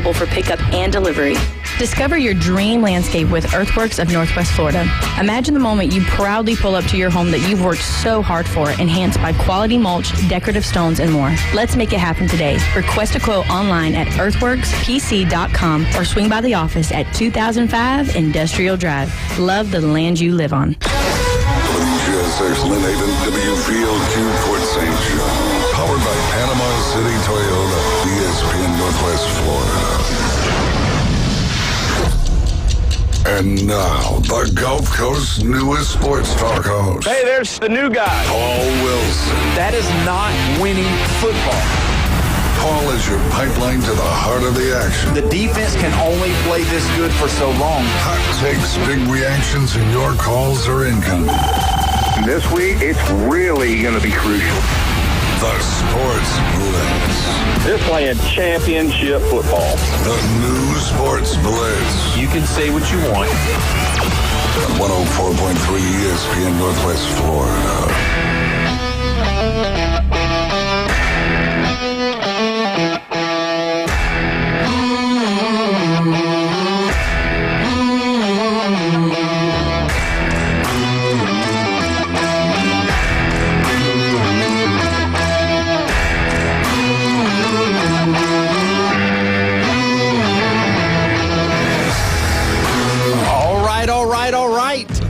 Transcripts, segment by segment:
available for pickup and delivery. Discover your dream landscape with Earthworks of Northwest Florida. Imagine the moment you proudly pull up to your home that you've worked so hard for, enhanced by quality mulch, decorative stones, and more. Let's make it happen today. Request a quote online at earthworkspc.com or swing by the office at 2005 Industrial Drive. Love the land you live on. WGSX Lynn WFLQ Port St. John. Powered by Panama City Toyota, ESPN Northwest Florida. And now, the Gulf Coast's newest sports talk host. Hey, there's the new guy. Paul Wilson. That is not winning football. Paul is your pipeline to the heart of the action. The defense can only play this good for so long. Hot takes, big reactions, and your calls are incoming. This week, it's really going to be crucial. The Sports Blitz. They're playing championship football. The new Sports Blitz. You can say what you want. 104.3 ESPN Northwest Florida.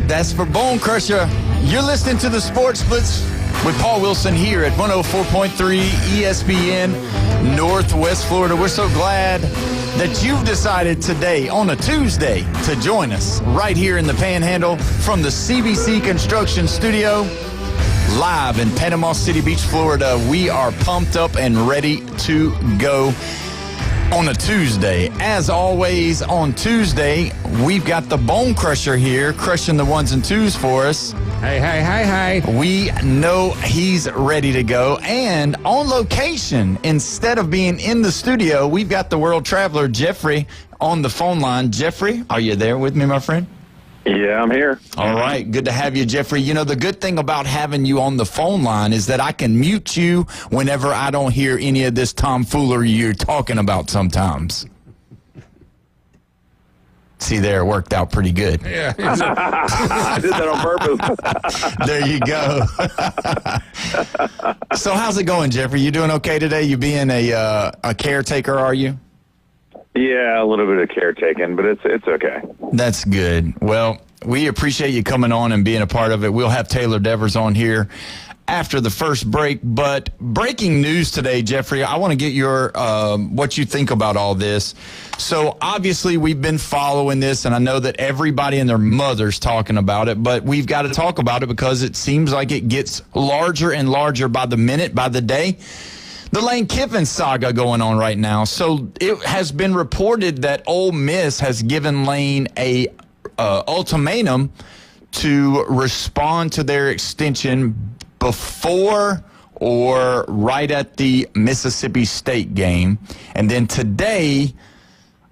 That's for Bone Crusher. You're listening to the Sports Blitz with Paul Wilson here at 104.3 ESPN Northwest Florida. We're so glad that you've decided today on a Tuesday to join us right here in the Panhandle from the CBC Construction Studio live in Panama City Beach, Florida. We are pumped up and ready to go on a Tuesday. As always, on Tuesday, we've got the Bone Crusher here, crushing the ones and twos for us. Hey. We know he's ready to go. And on location, instead of being in the studio, we've got the world traveler, Jeffrey, on the phone line. Jeffrey, are you there with me, my friend? Yeah, I'm here. All right. Good to have you, Jeffrey. You know, the good thing about having you on the phone line is that I can mute you whenever I don't hear any of this tomfoolery you're talking about sometimes. See there, it worked out pretty good. Yeah. I did that on purpose. There you go. So how's it going, Jeffrey? You doing okay today? You being a caretaker, are you? Yeah, a little bit of caretaking, but it's okay. That's good. Well, we appreciate you coming on and being a part of it. We'll have Taylor Devers on here after the first break. But breaking news today, Jeffrey, I want to get your what you think about all this. So obviously we've been following this, and I know that everybody and their mother's talking about it, but we've got to talk about it because it seems like it gets larger and larger by the minute, by the day. The Lane Kiffin saga going on right now. So it has been reported that Ole Miss has given Lane a ultimatum to respond to their extension before or right at the Mississippi State game. And then today,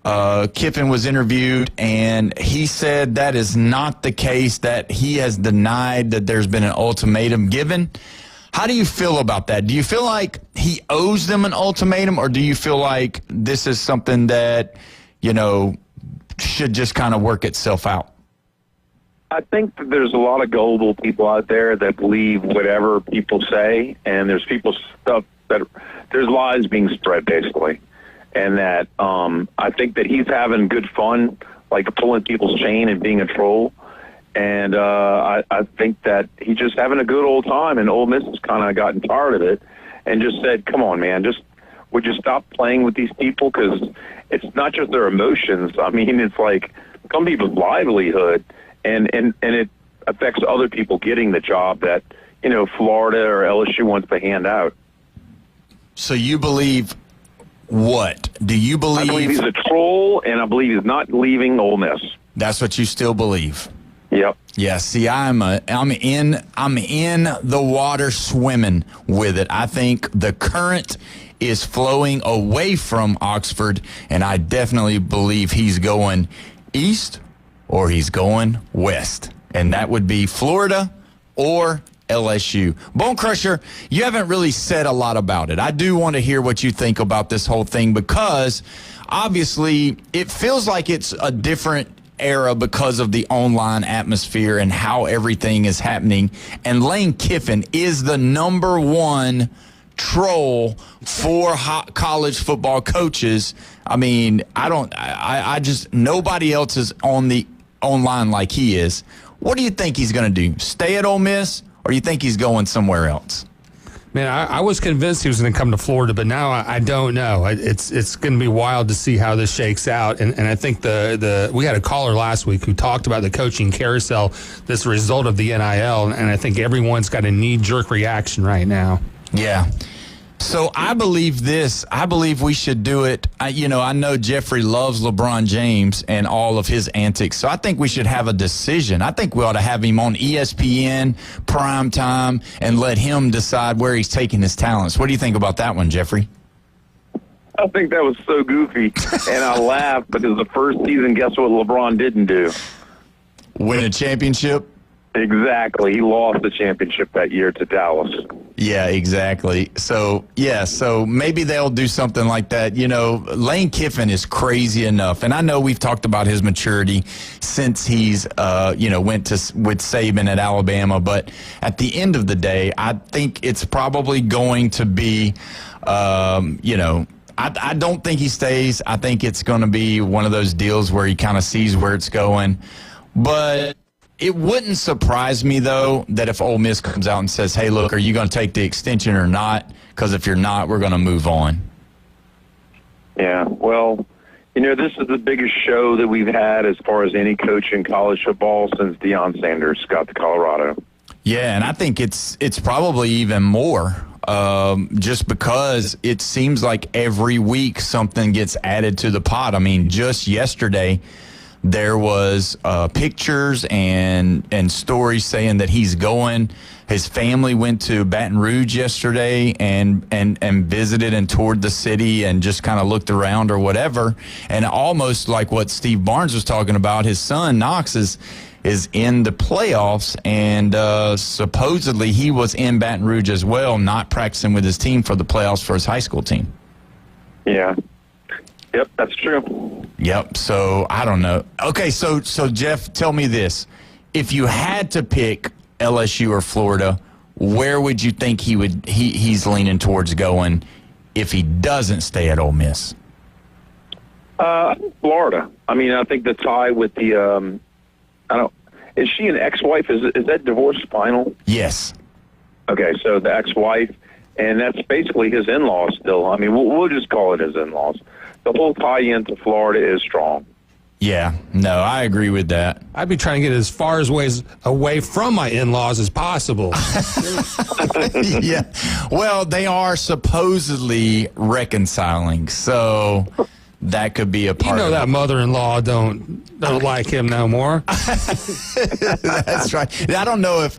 Kiffin was interviewed, and he said that is not the case, that he has denied that there's been an ultimatum given. How do you feel about that? Do you feel like he owes them an ultimatum, or do you feel like this is something that, you know, should just kind of work itself out? I think that there's a lot of gullible people out there that believe whatever people say, and there's there's lies being spread, basically. And that I think that he's having good fun, like pulling people's chain and being a troll. And I think that he's just having a good old time, and Ole Miss has kind of gotten tired of it and just said, come on, man, would you stop playing with these people? Because it's not just their emotions. I mean, it's like some people's livelihood, and it affects other people getting the job that, you know, Florida or LSU wants to hand out. So you believe what? Do you believe? I believe he's a troll, and I believe he's not leaving Ole Miss. That's what you still believe? Yep. Yeah, see, I'm in the water swimming with it. I think the current is flowing away from Oxford, and I definitely believe he's going east or he's going west. And that would be Florida or LSU. Bone Crusher, you haven't really said a lot about it. I do want to hear what you think about this whole thing, because obviously it feels like it's a different era because of the online atmosphere and how everything is happening. And Lane Kiffin is the number one troll for college football coaches. I mean, I just, nobody else is online like he is. What do you think he's going to do? Stay at Ole Miss, or do you think he's going somewhere else? Man, I was convinced he was going to come to Florida, but now I don't know. It's going to be wild to see how this shakes out. And I think we had a caller last week who talked about the coaching carousel, this result of the NIL, and I think everyone's got a knee-jerk reaction right now. Yeah. So I believe this. I believe we should do it. I know Jeffrey loves LeBron James and all of his antics. So I think we should have a decision. I think we ought to have him on ESPN, primetime, and let him decide where he's taking his talents. What do you think about that one, Jeffrey? I think that was so goofy, and I laughed because the first season, guess what LeBron didn't do? Win a championship? Exactly. He lost the championship that year to Dallas. Yeah, exactly. So maybe they'll do something like that. Lane Kiffin is crazy enough, and I know we've talked about his maturity since he's, went with Saban at Alabama, but at the end of the day, I think it's probably going to be, I don't think he stays. I think it's going to be one of those deals where he kind of sees where it's going, but it wouldn't surprise me, though, that if Ole Miss comes out and says, hey, look, are you going to take the extension or not? Because if you're not, we're going to move on. Yeah, well, this is the biggest show that we've had as far as any coach in college football since Deion Sanders got to Colorado. Yeah, and I think it's probably even more just because it seems like every week something gets added to the pot. I mean, just yesterday, there was pictures and stories saying that he's going. His family went to Baton Rouge yesterday and visited and toured the city and just kind of looked around or whatever. And almost like what Steve Barnes was talking about, his son Knox is in the playoffs, and supposedly he was in Baton Rouge as well, not practicing with his team for the playoffs for his high school team. Yeah. Yep, that's true. Yep. So I don't know. Okay, so Jeff, tell me this: if you had to pick LSU or Florida, where would you think he's leaning towards going if he doesn't stay at Ole Miss? Florida. I mean, I think the tie with the is she an ex-wife? Is that divorce final? Yes. Okay, so the ex-wife, and that's basically his in-laws still. I mean, we'll just call it his in-laws. The whole tie-in to Florida is strong. Yeah, no, I agree with that. I'd be trying to get as far away from my in-laws as possible. Yeah, well, they are supposedly reconciling, so that could be a part. That mother-in-law don't like him no more. That's right. I don't know if.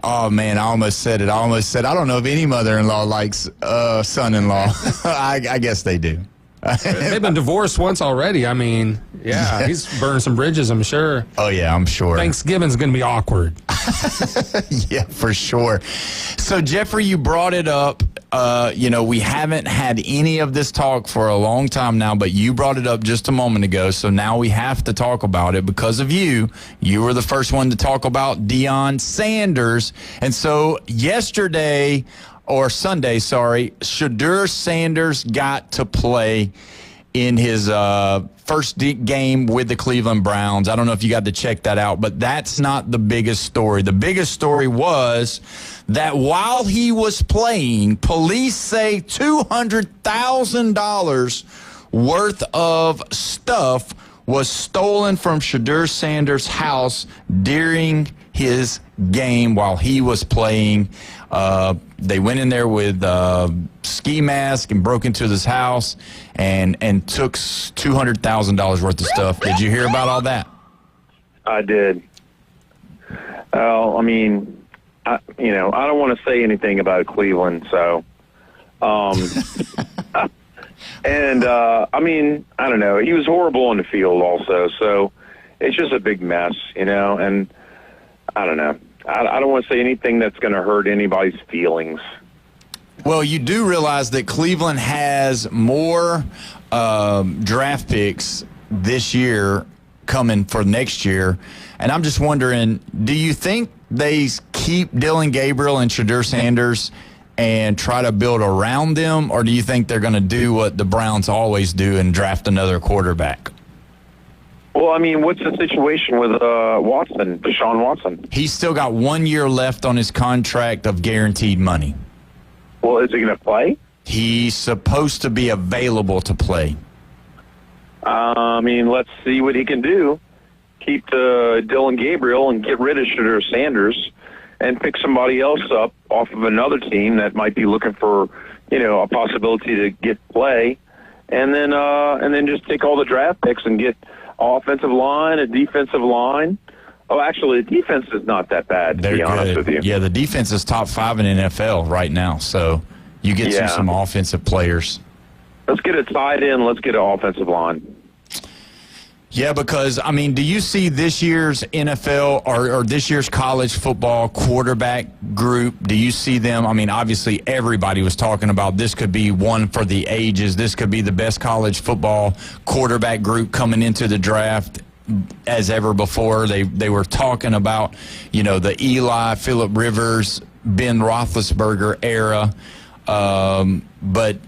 Oh man, I almost said it. I don't know if any mother-in-law likes son-in-law. I guess they do. They've been divorced once already. I mean, yeah, he's burned some bridges, I'm sure. Oh, yeah, I'm sure. Thanksgiving's going to be awkward. Yeah, for sure. So, Jeffrey, you brought it up. We haven't had any of this talk for a long time now, but you brought it up just a moment ago. So now we have to talk about it because of you. You were the first one to talk about Deion Sanders. And so yesterday, or Sunday, Shedeur Sanders got to play in his first game with the Cleveland Browns. I don't know if you got to check that out, but that's not the biggest story. The biggest story was that while he was playing, police say $200,000 worth of stuff was stolen from Shedeur Sanders' house during his game while he was playing. They went in there with ski mask and broke into his house and took $200,000 worth of stuff. Did you hear about all that? I did. Well, I mean, I don't want to say anything about Cleveland, so. And, I mean, I don't know. He was horrible on the field also, so it's just a big mess, and I don't know. I don't want to say anything that's going to hurt anybody's feelings. Well, you do realize that Cleveland has more draft picks this year coming for next year. And I'm just wondering, do you think they keep Dylan Gabriel and Shadur Sanders and try to build around them, or do you think they're going to do what the Browns always do and draft another quarterback? Well, I mean, what's the situation with Watson, Deshaun Watson? He's still got 1 year left on his contract of guaranteed money. Well, is he going to play? He's supposed to be available to play. I mean, let's see what he can do. Keep Dylan Gabriel and get rid of Shadur Sanders and pick somebody else up off of another team that might be looking for, a possibility to get play. And then just take all the draft picks and get offensive line, a defensive line. Oh, actually, the defense is not that bad, to be honest with you. Yeah, the defense is top 5 in NFL right now, so you get you some offensive players. Let's get a tight end. Let's get an offensive line. Yeah, because, I mean, do you see this year's NFL or this year's college football quarterback group? Do you see them? I mean, obviously everybody was talking about this could be one for the ages. This could be the best college football quarterback group coming into the draft as ever before. They were talking about, the Eli, Phillip Rivers, Ben Roethlisberger era. But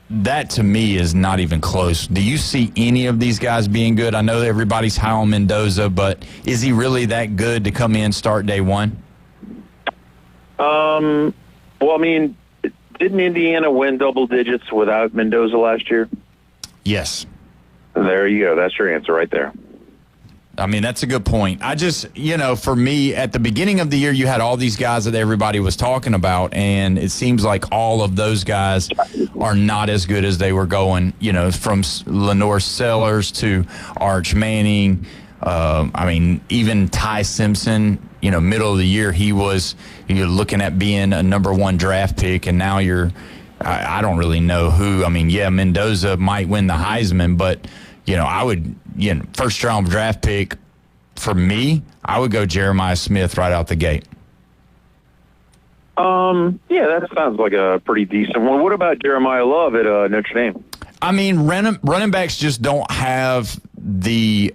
that, to me, is not even close. Do you see any of these guys being good? I know that everybody's high on Mendoza, but is he really that good to come in, start day one? Well, I mean, didn't Indiana win double digits without Mendoza last year? Yes. There you go. That's your answer right there. I mean, that's a good point. I just, for me, at the beginning of the year, you had all these guys that everybody was talking about, and it seems like all of those guys are not as good as they were going, from Lenore Sellers to Arch Manning. I mean, even Ty Simpson, middle of the year, you're looking at being a number 1 draft pick, and now I don't really know who. I mean, yeah, Mendoza might win the Heisman, but I would, first round draft pick for me, I would go Jeremiah Smith right out the gate. Yeah, that sounds like a pretty decent one. What about Jeremiah Love at Notre Dame? I mean, running backs just don't have Bijan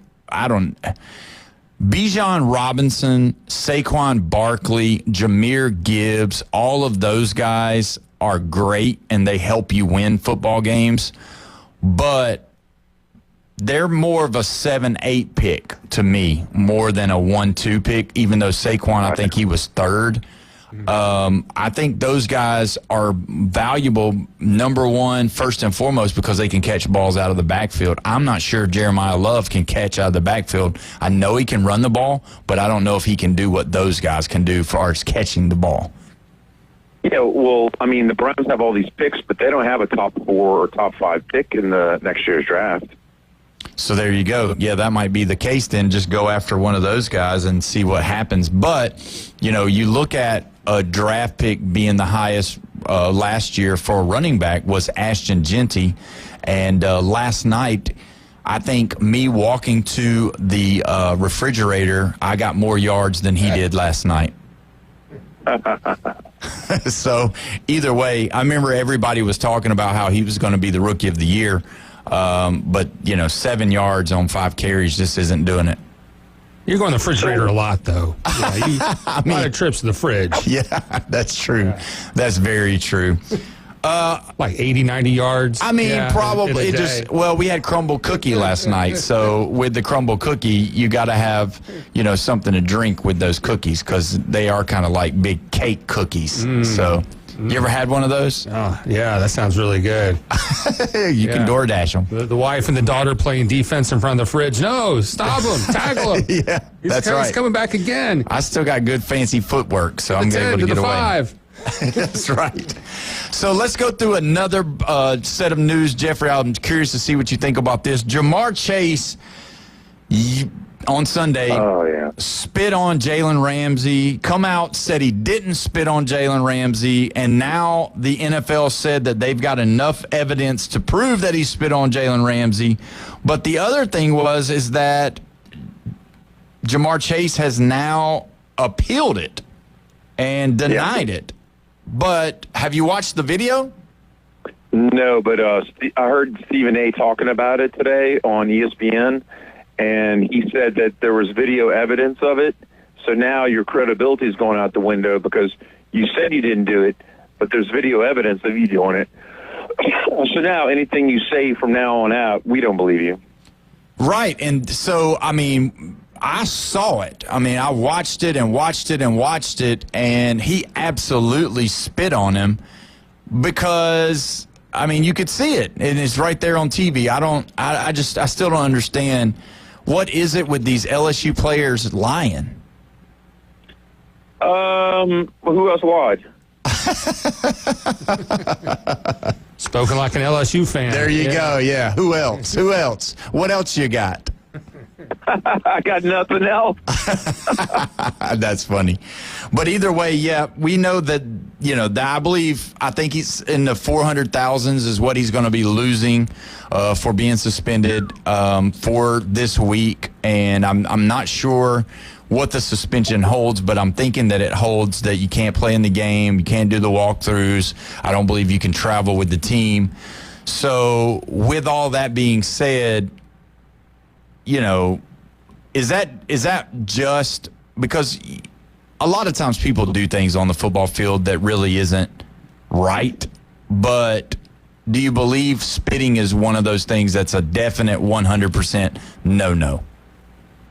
Robinson, Saquon Barkley, Jahmyr Gibbs, all of those guys are great and they help you win football games, but they're more of a 7-8 pick to me, more than a 1-2 pick, even though Saquon, I think he was 3rd. I think those guys are valuable, number 1, first and foremost, because they can catch balls out of the backfield. I'm not sure Jeremiah Love can catch out of the backfield. I know he can run the ball, but I don't know if he can do what those guys can do as far as catching the ball. Yeah, well, I mean, the Browns have all these picks, but they don't have a top 4 or top 5 pick in the next year's draft. So there you go. Yeah, that might be the case then. Just go after one of those guys and see what happens. But, you look at a draft pick being the highest last year for a running back was Ashton Genty. And last night, I think me walking to the refrigerator, I got more yards than he did last night. So either way, I remember everybody was talking about how he was going to be the rookie of the year. But 7 yards on 5 carries just isn't doing it. You're going to the refrigerator a lot, though. Yeah, a lot of trips to the fridge. Yeah, that's true. Yeah. That's very true. Like 80, 90 yards. I mean, probably we had crumble cookie last night. So with the crumble cookie, you got to have, something to drink with those cookies because they are kind of like big cake cookies. So you ever had one of those? Oh, yeah, that sounds really good. You can DoorDash them. The wife and the daughter playing defense in front of the fridge. No, stop him, tackle him. Yeah, that's right. He's coming back again. I still got good fancy footwork, so I'm able to get away. 5. That's right. So let's go through another set of news. Jeffrey, I'm curious to see what you think about this. Jamar Chase on Sunday spit on Jalen Ramsey, come out, said he didn't spit on Jalen Ramsey, and now the NFL said that they've got enough evidence to prove that he spit on Jalen Ramsey. But the other thing is that Jamar Chase has now appealed it and denied it. But have you watched the video? No, but I heard Stephen A. talking about it today on ESPN, and he said that there was video evidence of it. So now your credibility is going out the window because you said you didn't do it, but there's video evidence of you doing it. So now anything you say from now on out, we don't believe you. Right. And so, I mean, I saw it. I mean, I watched it and watched it and watched it, and he absolutely spit on him because, I mean, you could see it, and it's right there on TV. I still don't understand. What is it with these LSU players lying? Who else lied? Spoken like an LSU fan. There you go. Yeah. Who else? Who else? What else you got? I got nothing else. That's funny. But either way, yeah, we know that, I think he's in the 400,000s is what he's going to be losing for being suspended for this week. And I'm not sure what the suspension holds, but I'm thinking that it holds that you can't play in the game, you can't do the walkthroughs. I don't believe you can travel with the team. So with all that being said, is that just because a lot of times people do things on the football field that really isn't right, but do you believe spitting is one of those things that's a definite 100% no?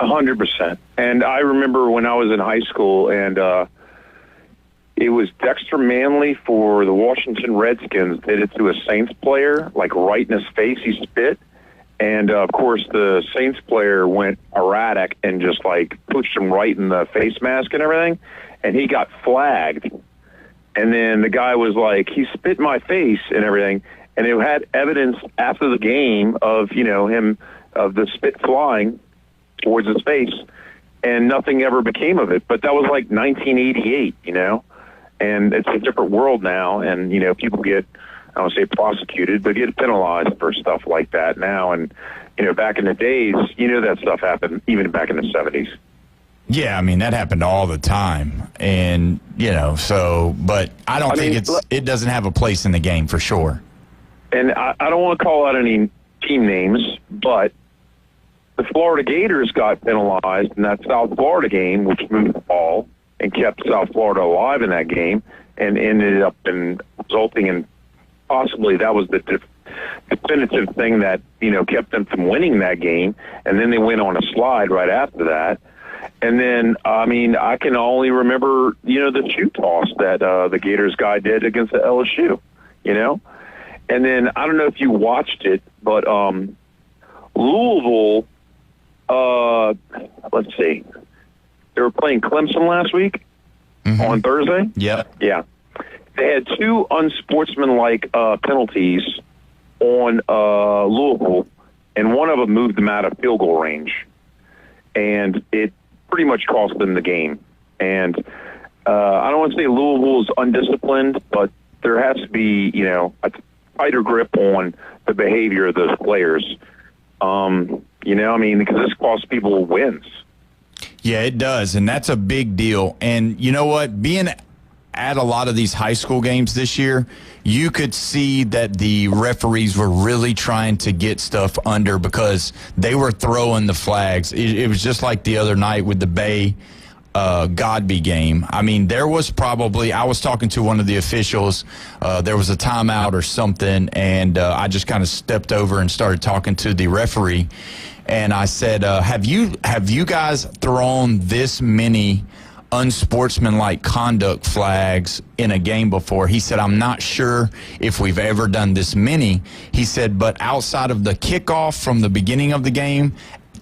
100%. And I remember when I was in high school, and it was Dexter Manley for the Washington Redskins did it to a Saints player, like right in his face, he spit. And, of course, the Saints player went erratic and just, pushed him right in the face mask and everything, and he got flagged. And then the guy was like, he spit in my face and everything, and it had evidence after the game of, him, of the spit flying towards his face, and nothing ever became of it. But that was 1988, and it's a different world now, and, people get, I don't say prosecuted, but get penalized for stuff like that now. And, back in the days, that stuff happened even back in the 70s. Yeah, I mean, that happened all the time. And, but I think it doesn't have a place in the game for sure. And I don't want to call out any team names, but the Florida Gators got penalized in that South Florida game, which moved the ball and kept South Florida alive in that game and ended up resulting in possibly that was the definitive thing that, kept them from winning that game. And then they went on a slide right after that. And then, I can only remember, the shoe toss that the Gators guy did against the LSU, And then, I don't know if you watched it, but Louisville, let's see, they were playing Clemson last week on Thursday. Yeah. Yeah. They had two unsportsmanlike penalties on Louisville, and one of them moved them out of field goal range. And it pretty much cost them the game. And I don't want to say Louisville is undisciplined, but there has to be, a tighter grip on the behavior of those players. Because this costs people wins. Yeah, it does, and that's a big deal. And you know what? Being at a lot of these high school games this year, you could see that the referees were really trying to get stuff under because they were throwing the flags. It was just like the other night with the Bay Godby game. I mean, there was probably, I was talking to one of the officials, there was a timeout or something, and I just kind of stepped over and started talking to the referee, and I said, have you guys thrown this many unsportsmanlike conduct flags in a game before? He said, I'm not sure if we've ever done this many. He said, but outside of the kickoff from the beginning of the game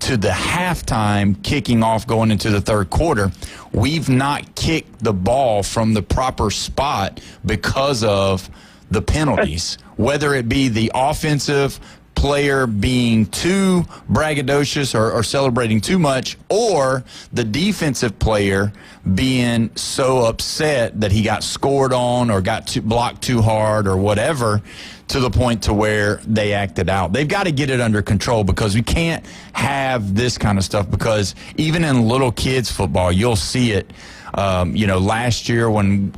to the halftime kicking off going into the third quarter, we've not kicked the ball from the proper spot because of the penalties, whether it be the offensive player being too braggadocious or celebrating too much, or the defensive player being so upset that he got scored on or got blocked too hard or whatever, to the point to where they acted out. They've got to get it under control because we can't have this kind of stuff, because even in little kids football, you'll see it. Last year when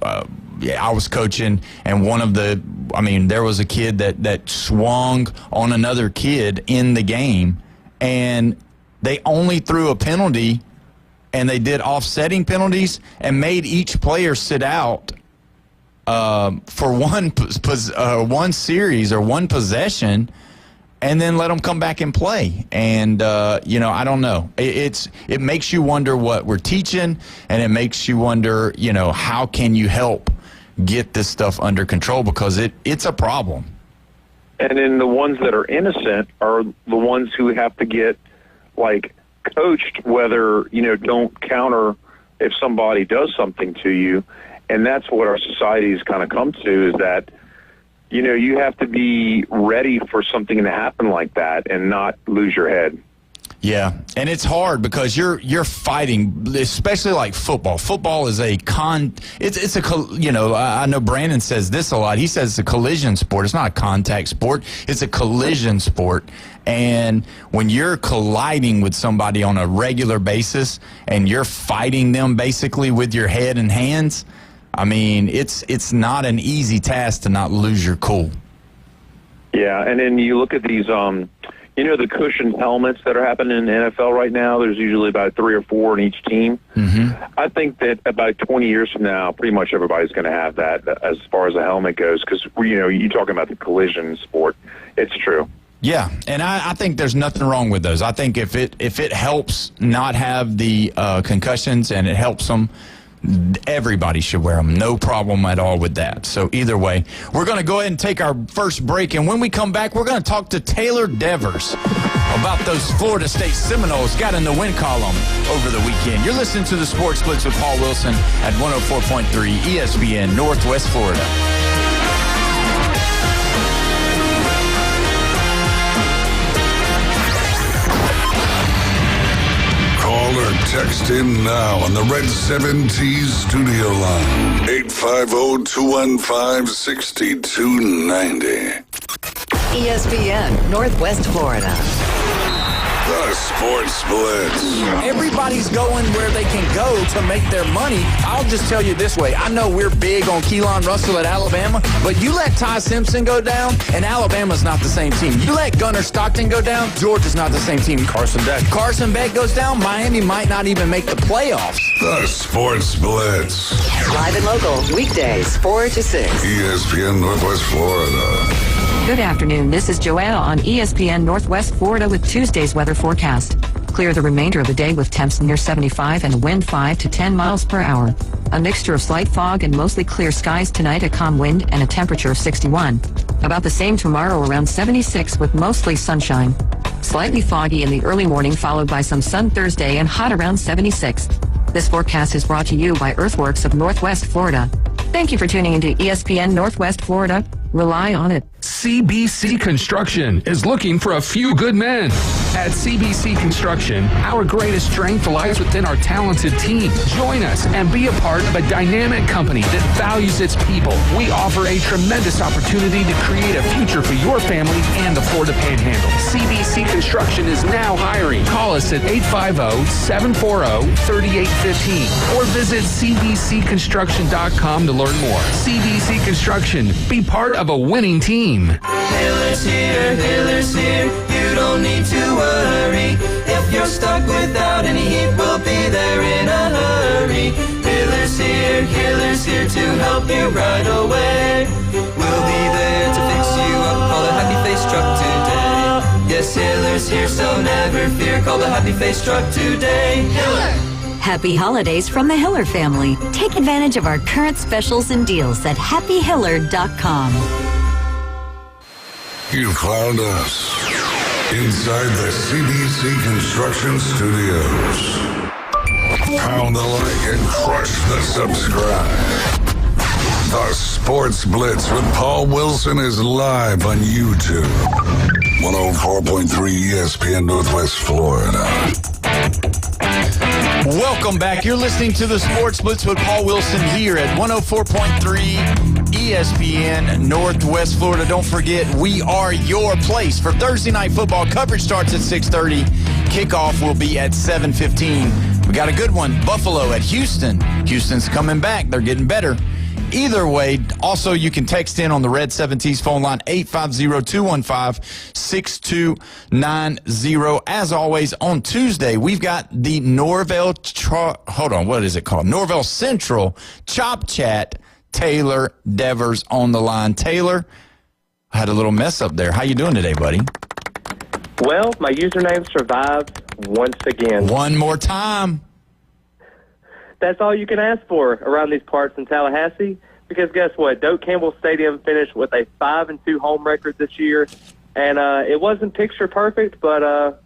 I was coaching, and there was a kid that swung on another kid in the game, and they only threw a penalty, and they did offsetting penalties and made each player sit out for one series or one possession, and then let them come back and play. And, I don't know. It makes you wonder what we're teaching, and it makes you wonder, how can you help get this stuff under control, because it's a problem. And then the ones that are innocent are the ones who have to get, coached, whether, don't counter if somebody does something to you. And that's what our society has kind of come to, is that, you have to be ready for something to happen like that and not lose your head. Yeah, and it's hard because you're fighting, especially like football. Football is I know Brandon says this a lot. He says it's a collision sport. It's not a contact sport. It's a collision sport. And when you're colliding with somebody on a regular basis and you're fighting them basically with your head and hands, it's not an easy task to not lose your cool. Yeah, and then you look at these, the cushioned helmets that are happening in the NFL right now. There's usually about 3 or 4 in each team. Mm-hmm. I think that about 20 years from now, pretty much everybody's going to have that as far as a helmet goes, because, you're talking about the collision sport. It's true. Yeah, and I think there's nothing wrong with those. I think if it helps not have the concussions and it helps them, everybody should wear them. No problem at all with that. So either way, we're going to go ahead and take our first break. And when we come back, we're going to talk to Taylor Devers about those Florida State Seminoles got in the win column over the weekend. You're listening to the Sports Blitz with Paul Wilson at 104.3 ESPN Northwest Florida. Call or text in now on the Red 7T studio line. 850-215-6290. ESPN Northwest Florida. The Sports Blitz. Everybody's going where they can go to make their money. I'll just tell you this way. I know we're big on Keelan Russell at Alabama, but you let Ty Simpson go down, and Alabama's not the same team. You let Gunnar Stockton go down, Georgia's not the same team. Carson Beck goes down, Miami might not even make the playoffs. The Sports Blitz. Live and local, weekdays, 4 to 6. ESPN Northwest Florida. Good afternoon. This is Joanna on ESPN Northwest Florida with Tuesday's weather forecast. Clear the remainder of the day with temps near 75 and wind 5 to 10 miles per hour. A mixture of slight fog and mostly clear skies tonight, a calm wind and a temperature of 61. About the same tomorrow, around 76 with mostly sunshine. Slightly foggy in the early morning, followed by some sun Thursday and hot around 76. This forecast is brought to you by Earthworks of Northwest Florida. Thank you for tuning into ESPN Northwest Florida. Rely on it. CBC Construction is looking for a few good men. At CBC Construction, our greatest strength lies within our talented team. Join us and be a part of a dynamic company that values its people. We offer a tremendous opportunity to create a future for your family and the Florida Panhandle. CBC Construction is now hiring. Call us at 850-740-3815 or visit cbcconstruction.com to learn more. CBC Construction. Be part of a winning team. Hiller's here, you don't need to worry. If you're stuck without any heat, we'll be there in a hurry. Hiller's here to help you right away. We'll be there to fix you up, call the Happy Face Truck today. Yes, Hiller's here, so never fear, call the Happy Face Truck today. Hiller! Happy holidays from the Hiller family. Take advantage of our current specials and deals at happyhiller.com. You found us inside the CBC Construction Studios. Pound the like and crush the subscribe. The Sports Blitz with Paul Wilson is live on YouTube. 104.3 ESPN Northwest Florida. Welcome back. You're listening to the Sports Blitz with Paul Wilson here at 104.3 ESPN Northwest Florida. Don't forget, we are your place for Thursday night football. Coverage starts at 6:30. Kickoff will be at 7:15. We got a good one. Buffalo at Houston. Houston's coming back. They're getting better. Either way, also you can text in on the Red 17's phone line, 850-215-6290. As always, on Tuesday, we've got the Norvell Central Chop Chat. Taylor Devers on the line. Taylor, I had a little mess up there. How you doing today, buddy? Well, my username survived once again. One more time. That's all you can ask for around these parts in Tallahassee, because guess what? Doak Campbell Stadium finished with a 5-2 home record this year, and it wasn't picture perfect, but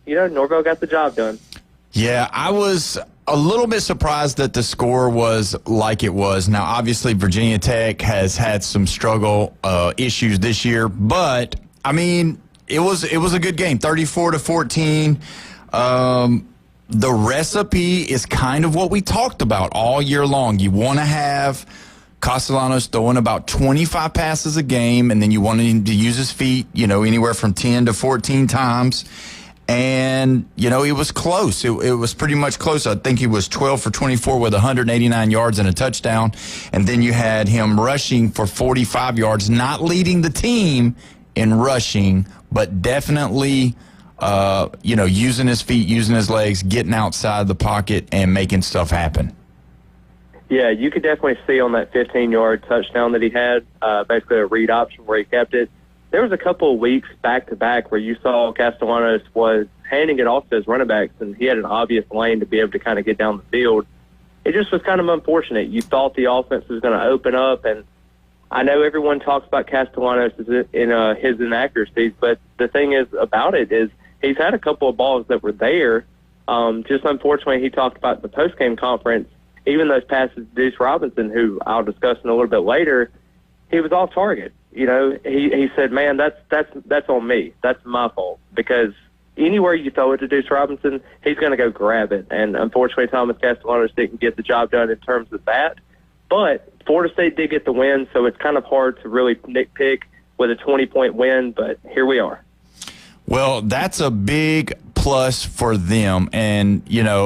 Norvell got the job done. Yeah, I was a little bit surprised that the score was like it was. Now, obviously, Virginia Tech has had some struggle issues this year, but I mean, it was a good game, 34-14. The recipe is kind of what we talked about all year long. You want to have Castellanos throwing about 25 passes a game, and then you want him to use his feet, anywhere from 10 to 14 times. And, it was close. It was pretty much close. I think he was 12 for 24 with 189 yards and a touchdown. And then you had him rushing for 45 yards, not leading the team in rushing, but definitely, using his feet, using his legs, getting outside the pocket and making stuff happen. Yeah, you could definitely see on that 15-yard touchdown that he had, basically a read option where he kept it. There was a couple of weeks back-to-back where you saw Castellanos was handing it off to his running backs, and he had an obvious lane to be able to kind of get down the field. It just was kind of unfortunate. You thought the offense was going to open up, and I know everyone talks about Castellanos in his inaccuracies, but the thing is about it is he's had a couple of balls that were there. Just unfortunately, he talked about the post-game conference, even those passes to Deuce Robinson, who I'll discuss in a little bit later, he was off target. He said, man, that's on me. That's my fault. Because anywhere you throw it to Deuce Robinson, he's going to go grab it. And unfortunately, Thomas Castellanos didn't get the job done in terms of that. But Florida State did get the win, so it's kind of hard to really nitpick with a 20-point win, but here we are. Well, that's a big plus for them. And,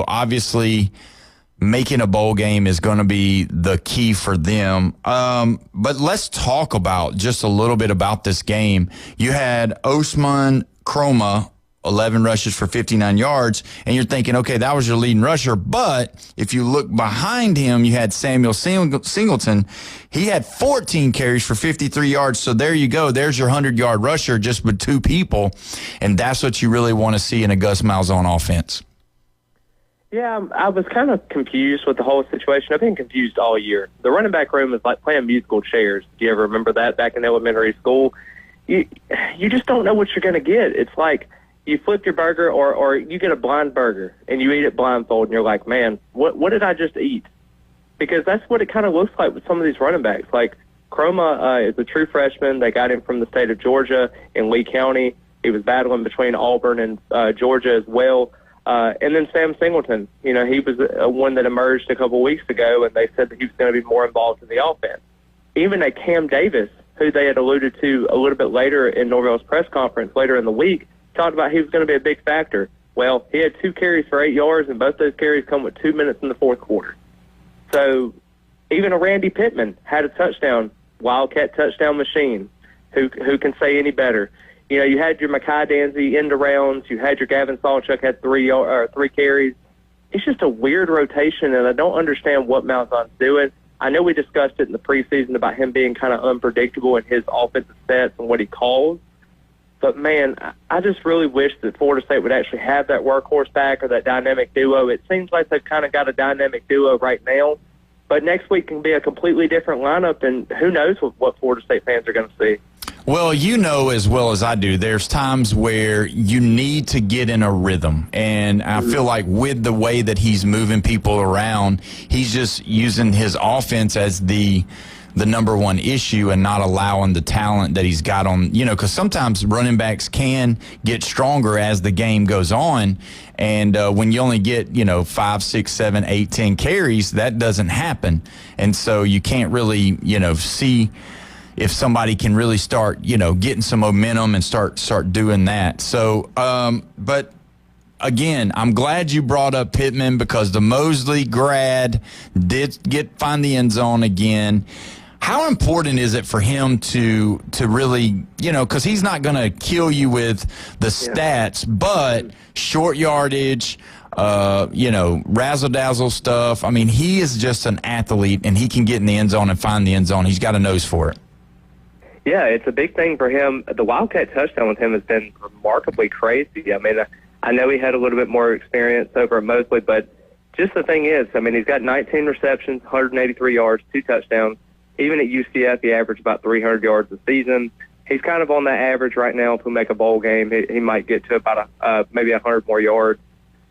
obviously making a bowl game is going to be the key for them. But let's talk about just a little bit about this game. You had Osman Kroma, 11 rushes for 59 yards, and you're thinking, okay, that was your leading rusher. But if you look behind him, you had Samuel Singleton. He had 14 carries for 53 yards. So there you go. There's your 100-yard rusher just with two people, and that's what you really want to see in a Gus Malzahn offense. Yeah, I was kind of confused with the whole situation. I've been confused all year. The running back room is like playing musical chairs. Do you ever remember that back in elementary school? You just don't know what you're going to get. It's like you flip your burger or you get a blind burger and you eat it blindfold and you're like, man, what did I just eat? Because that's what it kind of looks like with some of these running backs. Like Kroma is a true freshman. They got him from the state of Georgia in Lee County. He was battling between Auburn and Georgia as well. And then Sam Singleton, he was one that emerged a couple weeks ago, and they said that he was going to be more involved in the offense. Even a Cam Davis, who they had alluded to a little bit later in Norvell's press conference later in the week, talked about he was going to be a big factor. Well, he had 2 carries for 8 yards, and both those carries come with 2 minutes in the fourth quarter. So even a Randy Pittman had a touchdown, Wildcat touchdown machine. Who can say any better? You had your Mekhi Danzy end arounds. You had your Gavin Sawchuk had 3 carries. It's just a weird rotation, and I don't understand what Malzahn's doing. I know we discussed it in the preseason about him being kind of unpredictable in his offensive sets and what he calls. But, man, I just really wish that Florida State would actually have that workhorse back or that dynamic duo. It seems like they've kind of got a dynamic duo right now. But next week can be a completely different lineup, and who knows what Florida State fans are going to see. Well, as well as I do, there's times where you need to get in a rhythm. And I feel like with the way that he's moving people around, he's just using his offense as the number one issue and not allowing the talent that he's got on, because sometimes running backs can get stronger as the game goes on. And when you only get, 5, 6, 7, 8, 10 carries, that doesn't happen. And so you can't really, see if somebody can really start, getting some momentum and start doing that. So, but again, I'm glad you brought up Pittman because the Mosley grad did find the end zone again. How important is it for him to really, because he's not going to kill you with the stats, but short yardage, razzle-dazzle stuff. I mean, he is just an athlete, and he can get in the end zone and find the end zone. He's got a nose for it. Yeah, it's a big thing for him. The Wildcat touchdown with him has been remarkably crazy. I mean, I know he had a little bit more experience over at Mosley, but just the thing is, I mean, he's got 19 receptions, 183 yards, 2 touchdowns. Even at UCF, he averaged about 300 yards a season. He's kind of on that average right now. If we make a bowl game, he might get to about maybe 100 more yards.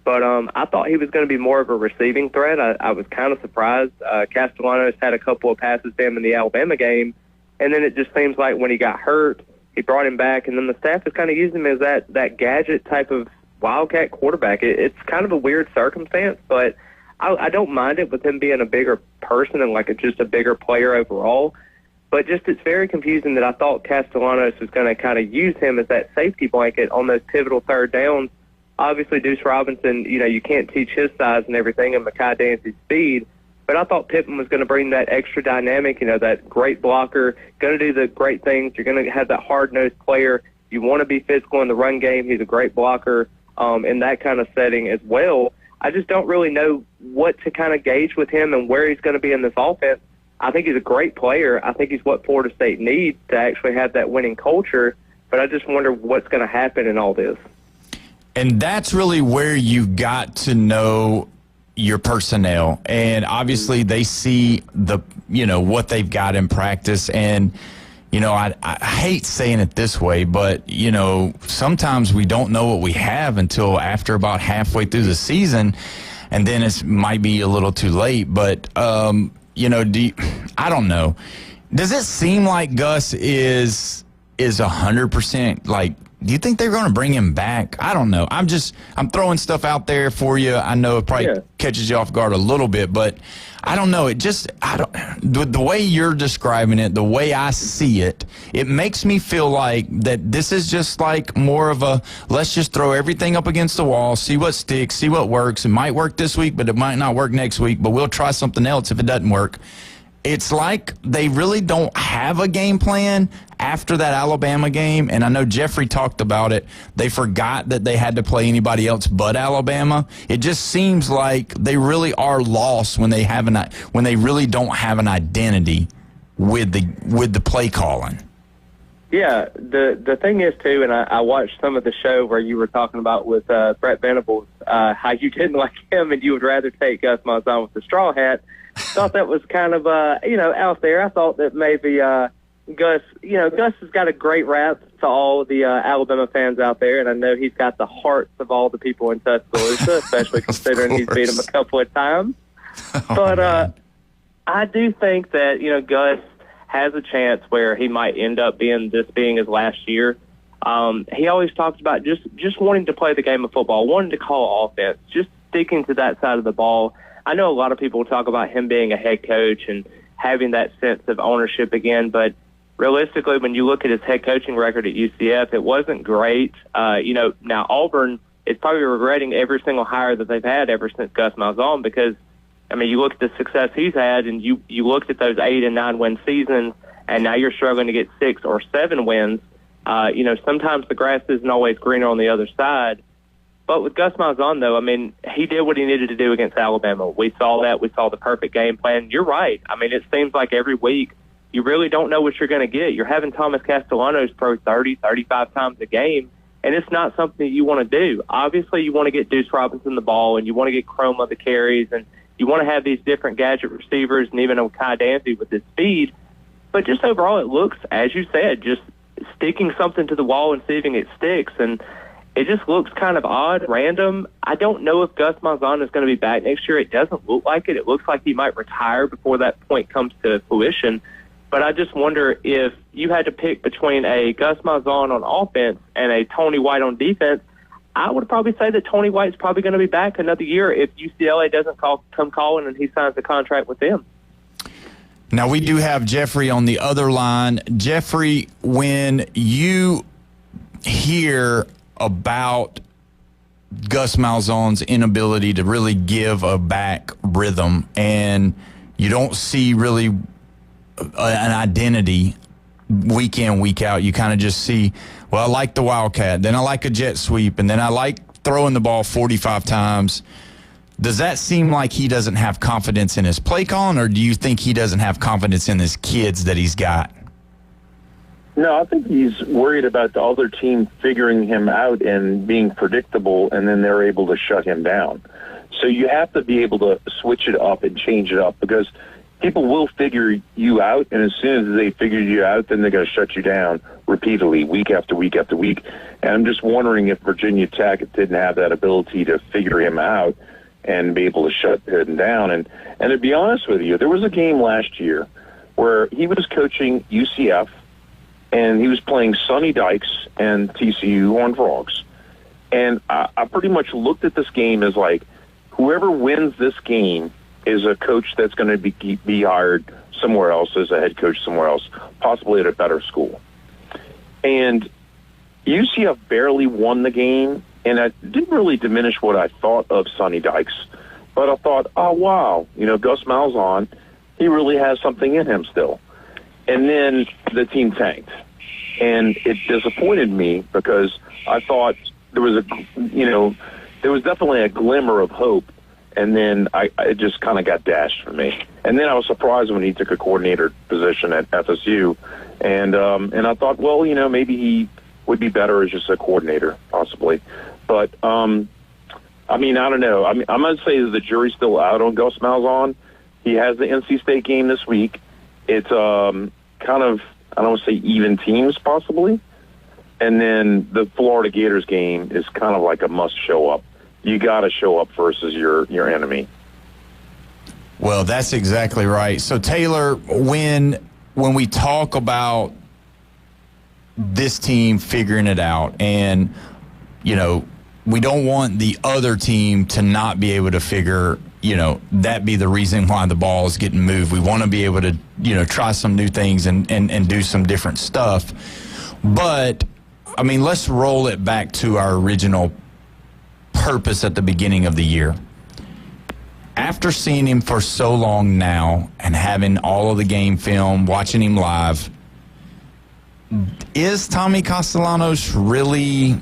But I thought he was going to be more of a receiving threat. I was kind of surprised. Castellanos had a couple of passes to him in the Alabama game, and then it just seems like when he got hurt, he brought him back, and then the staff has kind of used him as that gadget type of Wildcat quarterback. It's kind of a weird circumstance, but I don't mind it with him being a bigger person and just a bigger player overall. But just it's very confusing that I thought Castellanos was going to kind of use him as that safety blanket on those pivotal third downs. Obviously, Deuce Robinson, you can't teach his size and everything and Mekhi Dancy's speed. But I thought Pittman was going to bring that extra dynamic, that great blocker, going to do the great things. You're going to have that hard-nosed player. You want to be physical in the run game. He's a great blocker in that kind of setting as well. I just don't really know what to kind of gauge with him and where he's going to be in this offense. I think he's a great player. I think he's what Florida State needs to actually have that winning culture. But I just wonder what's going to happen in all this. And that's really where you got to know your personnel. And obviously they see what they've got in practice. And, I hate saying it this way, but, sometimes we don't know what we have until after about halfway through the season. And then it might be a little too late. But, I don't know. Does it seem like Gus is 100% do you think they're going to bring him back? I don't know. I'm throwing stuff out there for you. I know it probably catches you off guard a little bit, but I don't know. The way you're describing it, the way I see it, it makes me feel like that this is just more of a, let's just throw everything up against the wall, see what sticks, see what works. It might work this week, but it might not work next week, but we'll try something else if it doesn't work. It's like they really don't have a game plan after that Alabama game, and I know Jeffrey talked about it. They forgot that they had to play anybody else but Alabama. It just seems like they really are lost when they really don't have an identity with the play calling. Yeah, the thing is too, and I watched some of the show where you were talking about with Brett Venables, how you didn't like him and you would rather take Gus Malzahn with the straw hat. Thought that was kind of out there. I thought that maybe Gus has got a great rap to all the Alabama fans out there, and I know he's got the hearts of all the people in Tuscaloosa, especially considering he's beat them a couple of times. But I do think that Gus has a chance where he might end up being his last year. He always talks about just wanting to play the game of football, wanting to call offense, just sticking to that side of the ball. I know a lot of people talk about him being a head coach and having that sense of ownership again, but realistically, when you look at his head coaching record at UCF, it wasn't great. Now Auburn is probably regretting every single hire that they've had ever since Gus Malzahn because, you look at the success he's had and you looked at those 8 and 9 win seasons, and now you're struggling to get 6 or 7 wins. Sometimes the grass isn't always greener on the other side. But with Gus Malzahn, though, he did what he needed to do against Alabama. We saw that. We saw the perfect game plan. You're right. It seems like every week you really don't know what you're going to get. You're having Thomas Castellanos throw 30, 35 times a game, and it's not something that you want to do. Obviously, you want to get Deuce Robinson the ball, and you want to get Chroma the carries, and you want to have these different gadget receivers and even Mekhi Dancy with his speed. But just overall, it looks, as you said, just sticking something to the wall and seeing if it sticks, and it just looks kind of odd, random. I don't know if Gus Malzahn is going to be back next year. It doesn't look like it. It looks like he might retire before that point comes to fruition. But I just wonder if you had to pick between a Gus Malzahn on offense and a Tony White on defense, I would probably say that Tony White's probably going to be back another year if UCLA doesn't come calling and he signs a contract with them. Now, we do have Jeffrey on the other line. Jeffrey, when you hear about Gus Malzahn's inability to really give a back rhythm, and you don't see really an identity week in, week out. You kind of just see, well, I like the Wildcat, then I like a jet sweep, and then I like throwing the ball 45 times. Does that seem like he doesn't have confidence in his play calling, or do you think he doesn't have confidence in his kids that he's got? No, I think he's worried about the other team figuring him out and being predictable, and then they're able to shut him down. So you have to be able to switch it up and change it up, because people will figure you out, and as soon as they figure you out, then they're going to shut you down repeatedly, week after week after week. And I'm just wondering if Virginia Tech didn't have that ability to figure him out and be able to shut him down. And to be honest with you, there was a game last year where he was coaching UCF, and he was playing Sonny Dykes and TCU Horned Frogs. And I pretty much looked at this game as like, whoever wins this game is a coach that's going to be hired somewhere else as a head coach somewhere else, possibly at a better school. And UCF barely won the game, and I didn't really diminish what I thought of Sonny Dykes, but I thought, oh, wow, Gus Malzahn, he really has something in him still. And then the team tanked, and it disappointed me because I thought there was definitely a glimmer of hope, and then it just kind of got dashed for me. And then I was surprised when he took a coordinator position at FSU, and I thought, well, maybe he would be better as just a coordinator, possibly. But I don't know. I'm going to say that the jury's still out on Gus Malzahn. He has the NC State game this week. It's kind of, I don't want to say even teams, possibly. And then the Florida Gators game is kind of like a must show up. You got to show up versus your enemy. Well, that's exactly right. So, Taylor, when we talk about this team figuring it out, and, we don't want the other team to not be able to figure, that be the reason why the ball is getting moved. We want to be able to, try some new things and do some different stuff. But, let's roll it back to our original purpose at the beginning of the year. After seeing him for so long now and having all of the game film, watching him live, is Tommy Castellanos really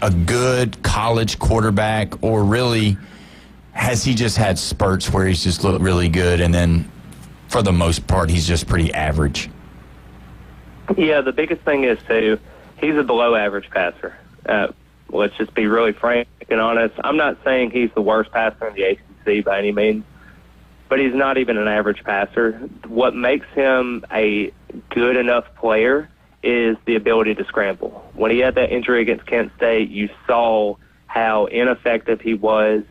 a good college quarterback, or really has he just had spurts where he's just looked really good and then for the most part he's just pretty average? Yeah, the biggest thing is, too, he's a below-average passer. Let's just be really frank and honest. I'm not saying he's the worst passer in the ACC by any means, but he's not even an average passer. What makes him a good enough player is the ability to scramble. When he had that injury against Kent State, you saw how ineffective he was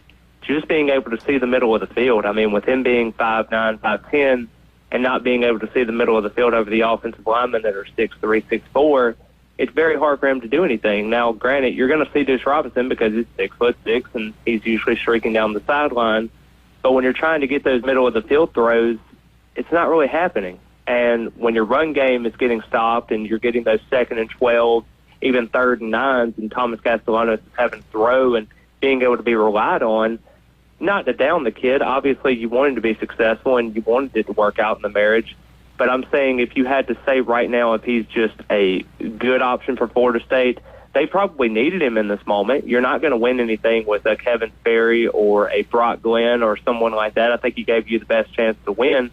just being able to see the middle of the field. With him being 5'9", 5'10", and not being able to see the middle of the field over the offensive linemen that are 6'3", 6'4", it's very hard for him to do anything. Now, granted, you're going to see Deuce Robinson because he's 6'6", and he's usually streaking down the sideline. But when you're trying to get those middle of the field throws, it's not really happening. And when your run game is getting stopped and you're getting those 2nd and 12, even 3rd and 9s, and Thomas Castellanos is having to throw and being able to be relied on, not to down the kid. Obviously, you want him to be successful and you wanted it to work out in the marriage. But I'm saying if you had to say right now if he's just a good option for Florida State, they probably needed him in this moment. You're not going to win anything with a Kevin Sperry or a Brock Glenn or someone like that. I think he gave you the best chance to win.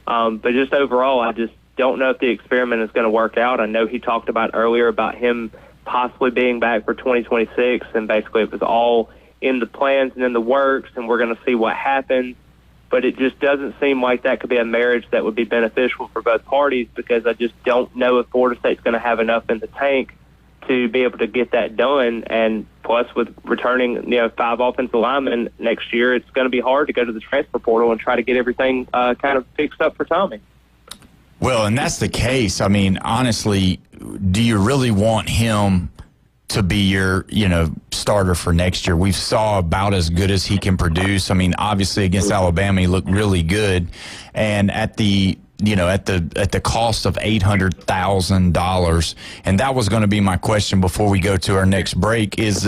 But just overall, I just don't know if the experiment is going to work out. I know he talked about earlier about him possibly being back for 2026, and basically it was all in the plans and in the works, and we're going to see what happens. But it just doesn't seem like that could be a marriage that would be beneficial for both parties, because I just don't know if Florida State's going to have enough in the tank to be able to get that done. And plus, with returning 5 offensive linemen next year, it's going to be hard to go to the transfer portal and try to get everything kind of fixed up for Tommy. Well, and that's the case. Honestly, do you really want him to be your, starter for next year? We saw about as good as he can produce. Obviously against Alabama, he looked really good, and at the cost of $800,000. And that was going to be my question before we go to our next break is,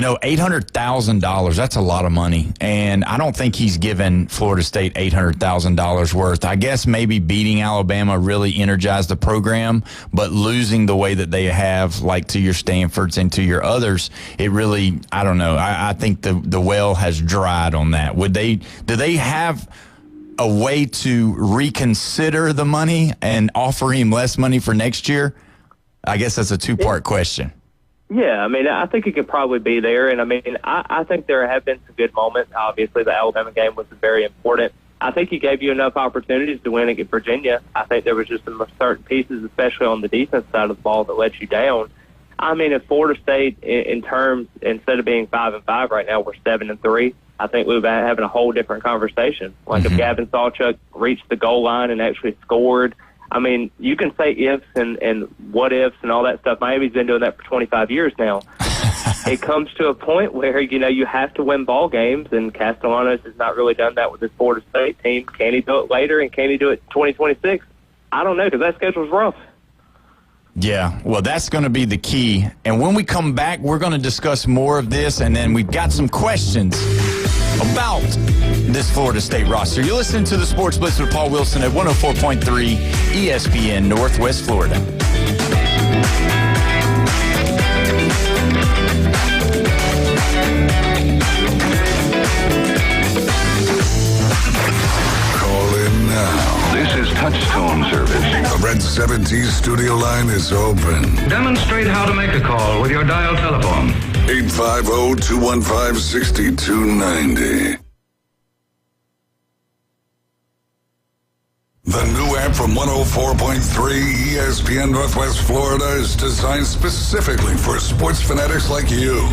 $800,000, that's a lot of money. And I don't think he's given Florida State $800,000 worth. I guess maybe beating Alabama really energized the program, but losing the way that they have, like to your Stanfords and to your others, it really, I don't know. I think the well has dried on that. Do they have a way to reconsider the money and offer him less money for next year? I guess that's a two-part question. Yeah, I mean, I think it could probably be there. And, I mean, I think there have been some good moments. Obviously, the Alabama game was very important. I think he gave you enough opportunities to win against Virginia. I think there was just some certain pieces, especially on the defense side of the ball, that let you down. I mean, if Florida State, in terms, instead of being 5-5 right now, we're 7-3, I think we've been having a whole different conversation. Like if Gavin Sawchuk reached the goal line and actually scored, I mean, you can say ifs and what ifs and all that stuff. Miami's been doing that for 25 years now. It comes to a point where, you have to win ball games, and Castellanos has not really done that with this Florida State team. Can he do it later, and can he do it in 2026? I don't know, because that schedule's rough. Yeah, well, that's going to be the key. And when we come back, we're going to discuss more of this, and then we've got some questions about this Florida State roster. You're listening to the Sports Blitz with Paul Wilson at 104.3 ESPN Northwest Florida. Call in now. This is Touchstone service. The Red 70 studio line is open. Demonstrate how to make a call with your dial telephone. 850-215-6290. The new app from 104.3 ESPN Northwest Florida is designed specifically for sports fanatics like you.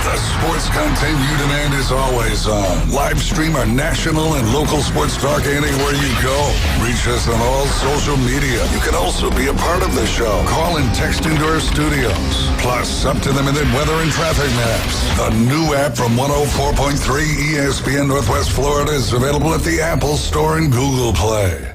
The sports content you demand is always on. Live stream our national and local sports talk anywhere you go. Reach us on all social media. You can also be a part of the show. Call and text into our studios. Plus, up-to-the-minute weather and traffic maps. The new app from 104.3 ESPN Northwest Florida is available at the Apple Store and Google Play.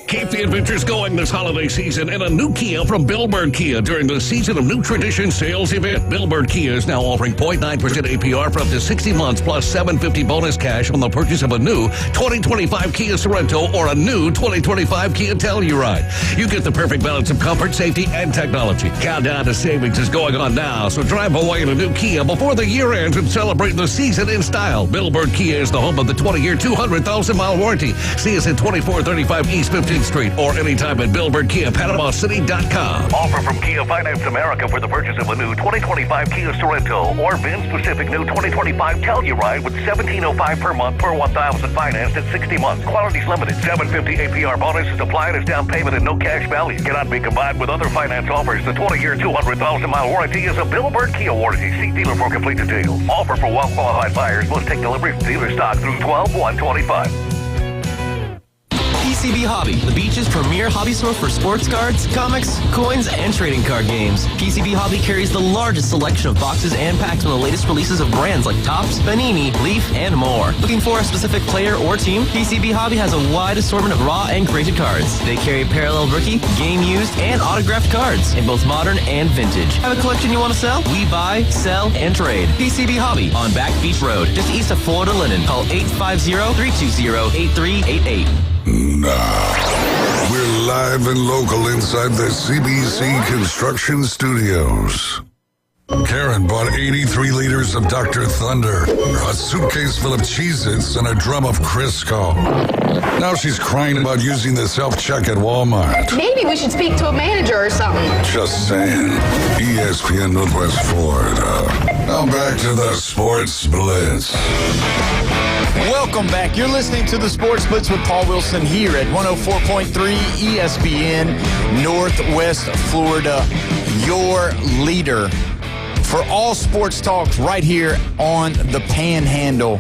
Keep the adventures going this holiday season in a new Kia from Billboard Kia during the Season of New Tradition sales event. Billboard Kia is now offering 0.9% APR for up to 60 months plus $750 bonus cash on the purchase of a new 2025 Kia Sorento or a new 2025 Kia Telluride. You get the perfect balance of comfort, safety, and technology. Countdown to savings is going on now, so drive away in a new Kia before the year ends and celebrate the season in style. Billboard Kia is the home of the 20-year, 200,000-mile warranty. See us at 2435 East 15th Street or anytime at BillboardKiaPanamaCity.com. Offer from Kia Finance America for the purchase of a new 2025 Kia Sorento or VIN-specific new 2025 Telluride with $1,705 per month per 1,000 financed at 60 months. Quality's limited. $750 APR bonus is applied as down payment and no cash value. Cannot be combined with other finance offers. The 20-year, 200,000-mile warranty is a Billboard Kia warranty. See dealer for complete details. Offer for well-qualified buyers. Must take delivery from dealer stock through 12/1/25. PCB Hobby, the beach's premier hobby store for sports cards, comics, coins, and trading card games. PCB Hobby carries the largest selection of boxes and packs from the latest releases of brands like Topps, Panini, Leaf, and more. Looking for a specific player or team? PCB Hobby has a wide assortment of raw and graded cards. They carry parallel rookie, game used, and autographed cards in both modern and vintage. Have a collection you want to sell? We buy, sell, and trade. PCB Hobby on Back Beach Road, just east of Florida Linen. Call 850-320-8388. Now, we're live and local inside the CBC Construction Studios. Karen bought 83 liters of Dr. Thunder, a suitcase full of Cheez-Its, and a drum of Crisco. Now she's crying about using the self-check at Walmart. Maybe we should speak to a manager or something. Just saying. ESPN Northwest Florida. Now back to the Sports Blitz. Welcome back. You're listening to the Sports Blitz with Paul Wilson here at 104.3 ESPN Northwest Florida, your leader for all sports talks right here on the Panhandle.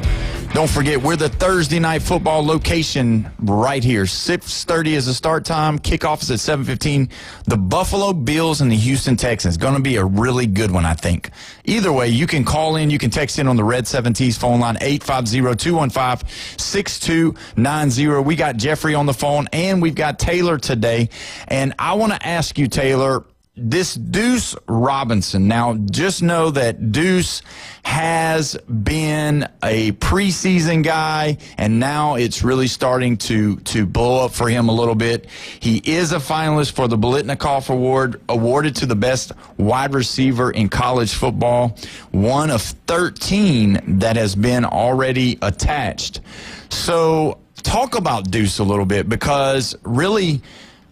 Don't forget, we're the Thursday night football location right here. 6:30 is the start time. Kickoff is at 7:15. The Buffalo Bills and the Houston Texans. Going to be a really good one, I think. Either way, you can call in. You can text in on the Red 70s phone line, 850-215-6290. We got Jeffrey on the phone, and we've got Taylor today. And I want to ask you, Taylor, this Deuce Robinson. Now, just know that Deuce has been a preseason guy, and now it's really starting to blow up for him a little bit. He is a finalist for the Biletnikoff Award, awarded to the best wide receiver in college football, one of 13 that has been already attached. So talk about Deuce a little bit, because really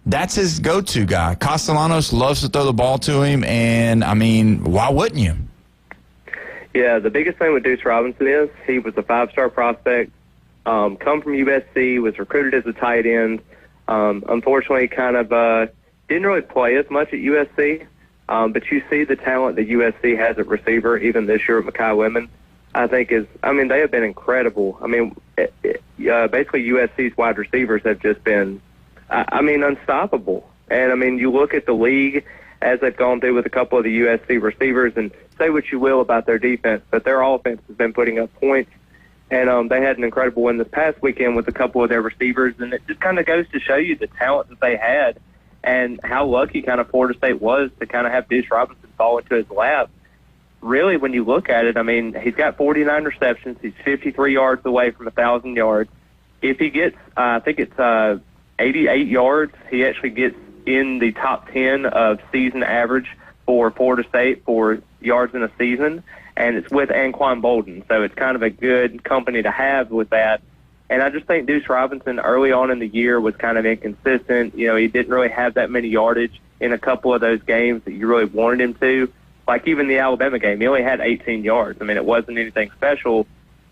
that's his go-to guy. Castellanos loves to throw the ball to him, and, I mean, why wouldn't you? Yeah, the biggest thing with Deuce Robinson is he was a five-star prospect, come from USC, was recruited as a tight end. Unfortunately, kind of didn't really play as much at USC, but you see the talent that USC has at receiver, even this year at Mekhi Lemon, I think they have been incredible. I mean, basically USC's wide receivers have just been unstoppable. And, I mean, you look at the league as they've gone through with a couple of the USC receivers, and say what you will about their defense, but their offense has been putting up points. And they had an incredible win this past weekend with a couple of their receivers, and it just kind of goes to show you the talent that they had and how lucky kind of Florida State was to kind of have Deuce Robinson fall into his lap. Really, when you look at it, I mean, he's got 49 receptions. He's 53 yards away from 1,000 yards. If he gets, I think it's 88 yards, he actually gets in the top 10 of season average for Florida State for yards in a season, and it's with Anquan Bolden. So it's kind of a good company to have with that. And I just think Deuce Robinson early on in the year was kind of inconsistent. You know, he didn't really have that many yardage in a couple of those games that you really wanted him to. Like even the Alabama game, he only had 18 yards. I mean, it wasn't anything special.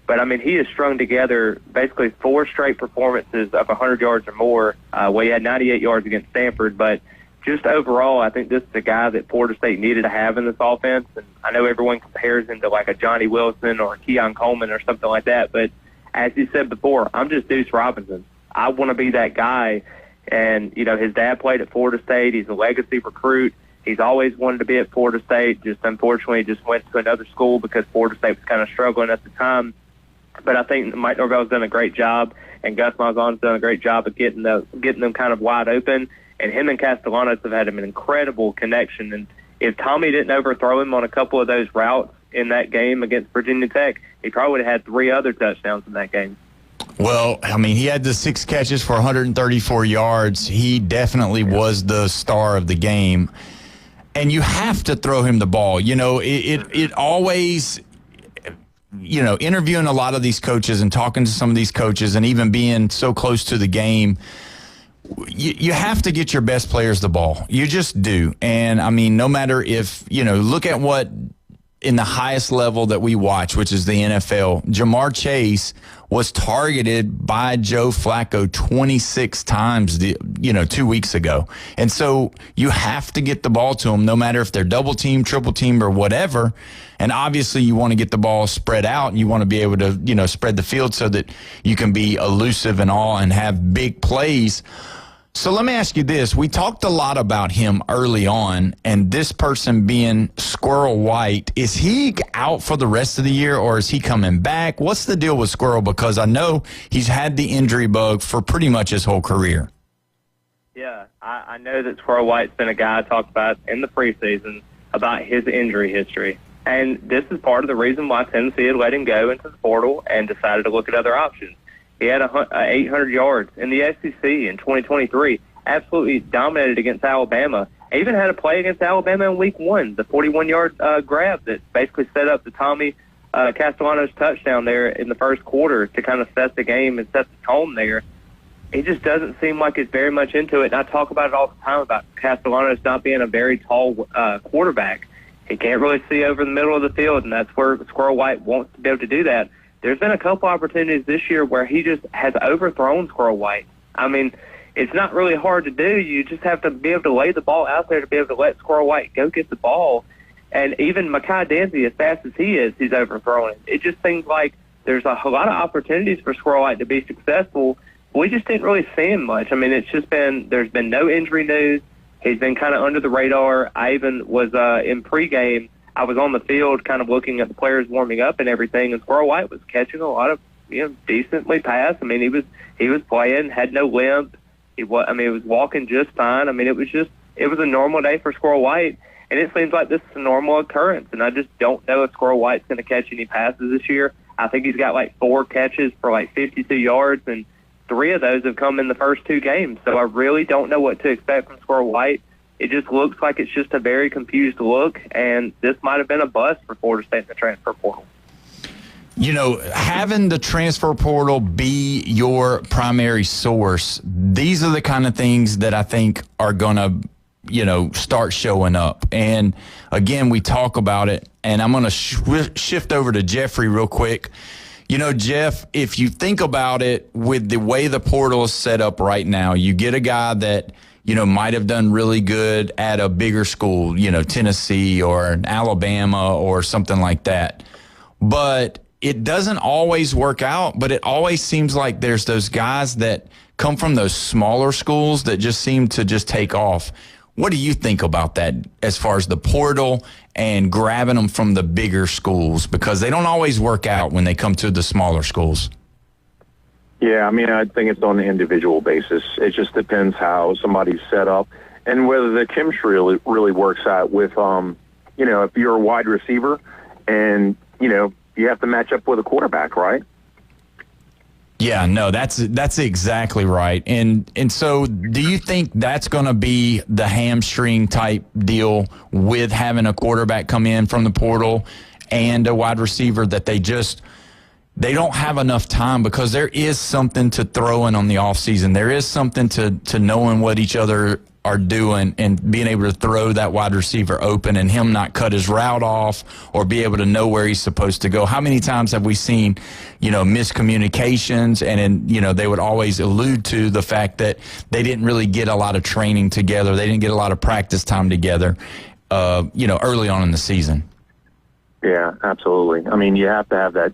But, I mean, he has strung together basically 4 straight performances of 100 yards or more. He had 98 yards against Stanford. But just overall, I think this is a guy that Florida State needed to have in this offense. And I know everyone compares him to like a Johnny Wilson or a Keon Coleman or something like that. But as you said before, I'm just Deuce Robinson. I want to be that guy. And, you know, his dad played at Florida State. He's a legacy recruit. He's always wanted to be at Florida State. Just unfortunately just went to another school because Florida State was kind of struggling at the time. But I think Mike Norvell's done a great job, and Gus Malzahn's done a great job of getting them kind of wide open. And him and Castellanos have had an incredible connection. And if Tommy didn't overthrow him on a couple of those routes in that game against Virginia Tech, he probably would have had 3 other touchdowns in that game. Well, I mean, he had the 6 catches for 134 yards. He definitely was the star of the game. And you have to throw him the ball. You know, it always, you know, interviewing a lot of these coaches and talking to some of these coaches and even being so close to the game, you have to get your best players the ball. You just do. And, I mean, no matter if, you know, look at what in the highest level that we watch, which is the NFL, Jamar Chase was targeted by Joe Flacco 26 times, 2 weeks ago. And so you have to get the ball to them, no matter if they're double team, triple team, or whatever. And obviously you want to get the ball spread out, and you want to be able to, you know, spread the field so that you can be elusive and all and have big plays. So let me ask you this. We talked a lot about him early on, and this person being Squirrel White. Is he out for the rest of the year, or is he coming back? What's the deal with Squirrel? Because I know he's had the injury bug for pretty much his whole career. Yeah, I know that Squirrel White's been a guy I talked about in the preseason about his injury history. And this is part of the reason why Tennessee had let him go into the portal and decided to look at other options. He had 800 yards in the SEC in 2023, absolutely dominated against Alabama. Even had a play against Alabama in Week 1, the 41-yard grab that basically set up the Tommy Castellanos touchdown there in the first quarter to kind of set the game and set the tone there. He just doesn't seem like he's very much into it, and I talk about it all the time about Castellanos not being a very tall quarterback. He can't really see over the middle of the field, and that's where Squirrel White wants to be able to do that. There's been a couple opportunities this year where he just has overthrown Squirrel White. I mean, it's not really hard to do. You just have to be able to lay the ball out there to be able to let Squirrel White go get the ball. And even Mekhi Danzy, as fast as he is, he's overthrowing it. It just seems like there's a lot of opportunities for Squirrel White to be successful. We just didn't really see him much. I mean, it's just been, there's been no injury news. He's been kind of under the radar. I even was in pregame. I was on the field kind of looking at the players warming up and everything, and Squirrel White was catching a lot of, decently pass. I mean, he was playing, had no limp. He was walking just fine. I mean, it was it was a normal day for Squirrel White, and it seems like this is a normal occurrence. And I just don't know if Squirrel White's going to catch any passes this year. I think he's got like 4 catches for like 52 yards, and 3 of those have come in the first 2 games. So I really don't know what to expect from Squirrel White. It just looks like it's just a very confused look, and this might have been a bust for Florida State in the transfer portal. You know, having the transfer portal be your primary source, these are the kind of things that I think are going to, you know, start showing up. And again, we talk about it, and I'm going to shift over to Jeffrey real quick. You know, Jeff, if you think about it, with the way the portal is set up right now, you get a guy that, you know, might have done really good at a bigger school, you know, Tennessee or Alabama or something like that. But it doesn't always work out, but it always seems like there's those guys that come from those smaller schools that just seem to just take off. What do you think about that as far as the portal and grabbing them from the bigger schools? Because they don't always work out when they come to the smaller schools. Yeah, I mean, I think it's on an individual basis. It just depends how somebody's set up and whether the chemistry really works out with, you know, if you're a wide receiver and, you know, you have to match up with a quarterback, right? Yeah, no, that's exactly right. And so do you think that's going to be the hamstring type deal with having a quarterback come in from the portal and a wide receiver, that they don't have enough time? Because there is something to throwing on the offseason. There is something to knowing what each other are doing and being able to throw that wide receiver open and him not cut his route off or be able to know where he's supposed to go. How many times have we seen, you know, miscommunications, and you know, they would always allude to the fact that they didn't really get a lot of training together. They didn't get a lot of practice time together, you know, early on in the season. Yeah, absolutely. I mean, you have to have that.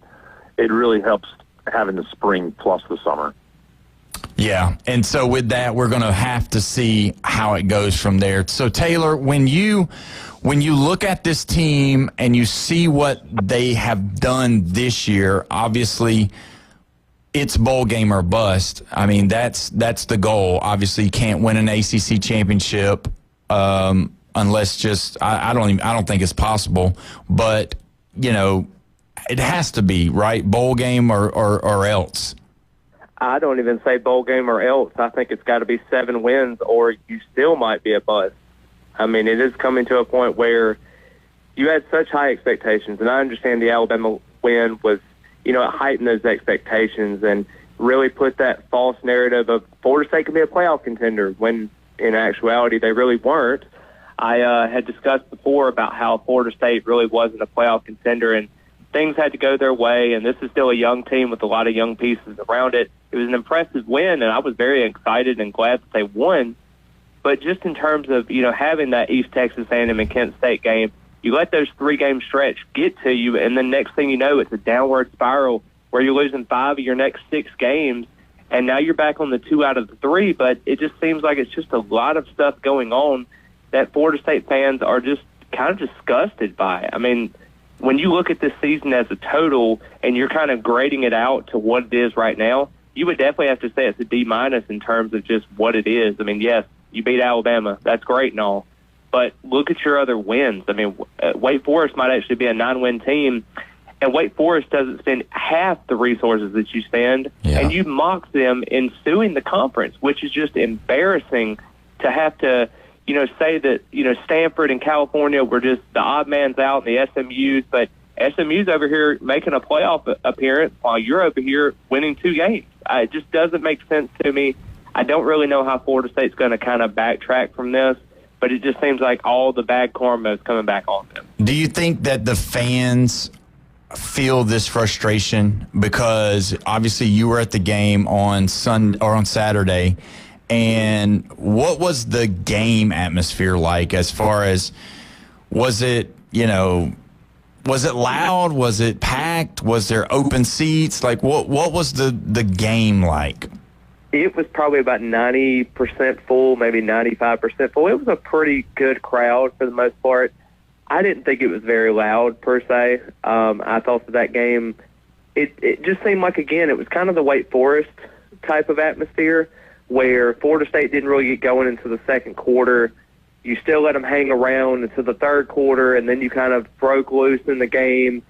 It really helps having the spring plus the summer. Yeah, and so with that, we're going to have to see how it goes from there. So, Taylor, when you look at this team and you see what they have done this year, obviously it's bowl game or bust. I mean, that's the goal. Obviously, you can't win an ACC championship unless just I don't think it's possible. But you know, it has to be right, bowl game or else. I don't even say bowl game or else. I think it's got to be 7 wins or you still might be a bust. I mean, it is coming to a point where you had such high expectations, and I understand the Alabama win was, you know, it heightened those expectations and really put that false narrative of Florida State could be a playoff contender when in actuality they really weren't. I had discussed before about how Florida State really wasn't a playoff contender and things had to go their way, and this is still a young team with a lot of young pieces around it. It was an impressive win, and I was very excited and glad that they won. But just in terms of, you know, having that East Texas A&M and Kent State game, you let those 3-game stretch get to you, and then next thing you know, it's a downward spiral where you're losing 5 of your next 6 games, and now you're back on the 2 out of the 3. But it just seems like it's just a lot of stuff going on that Florida State fans are just kind of disgusted by. I mean, when you look at this season as a total and you're kind of grading it out to what it is right now, you would definitely have to say it's a D- in terms of just what it is. I mean, yes, you beat Alabama. That's great and all. But look at your other wins. I mean, Wake Forest might actually be a 9-win team, and Wake Forest doesn't spend half the resources that you spend, and you mock them in suing the conference, which is just embarrassing to have to, you know, say that, you know, Stanford and California were just the odd man's out and the SMUs, but SMU's over here making a playoff appearance while you're over here winning 2 games. It just doesn't make sense to me. I don't really know how Florida State's going to kind of backtrack from this, but it just seems like all the bad karma is coming back on them. Do you think that the fans feel this frustration? Because obviously you were at the game on Saturday, and what was the game atmosphere like as far as, was it, you know, was it loud? Was it packed? Was there open seats? Like, what was the game like? It was probably about 90% full, maybe 95% full. It was a pretty good crowd for the most part. I didn't think it was very loud, per se. I thought that game, it just seemed like, again, it was kind of the Wake Forest type of atmosphere where Florida State didn't really get going into the second quarter. you still let them hang around until the third quarter, and then you kind of broke loose in the game.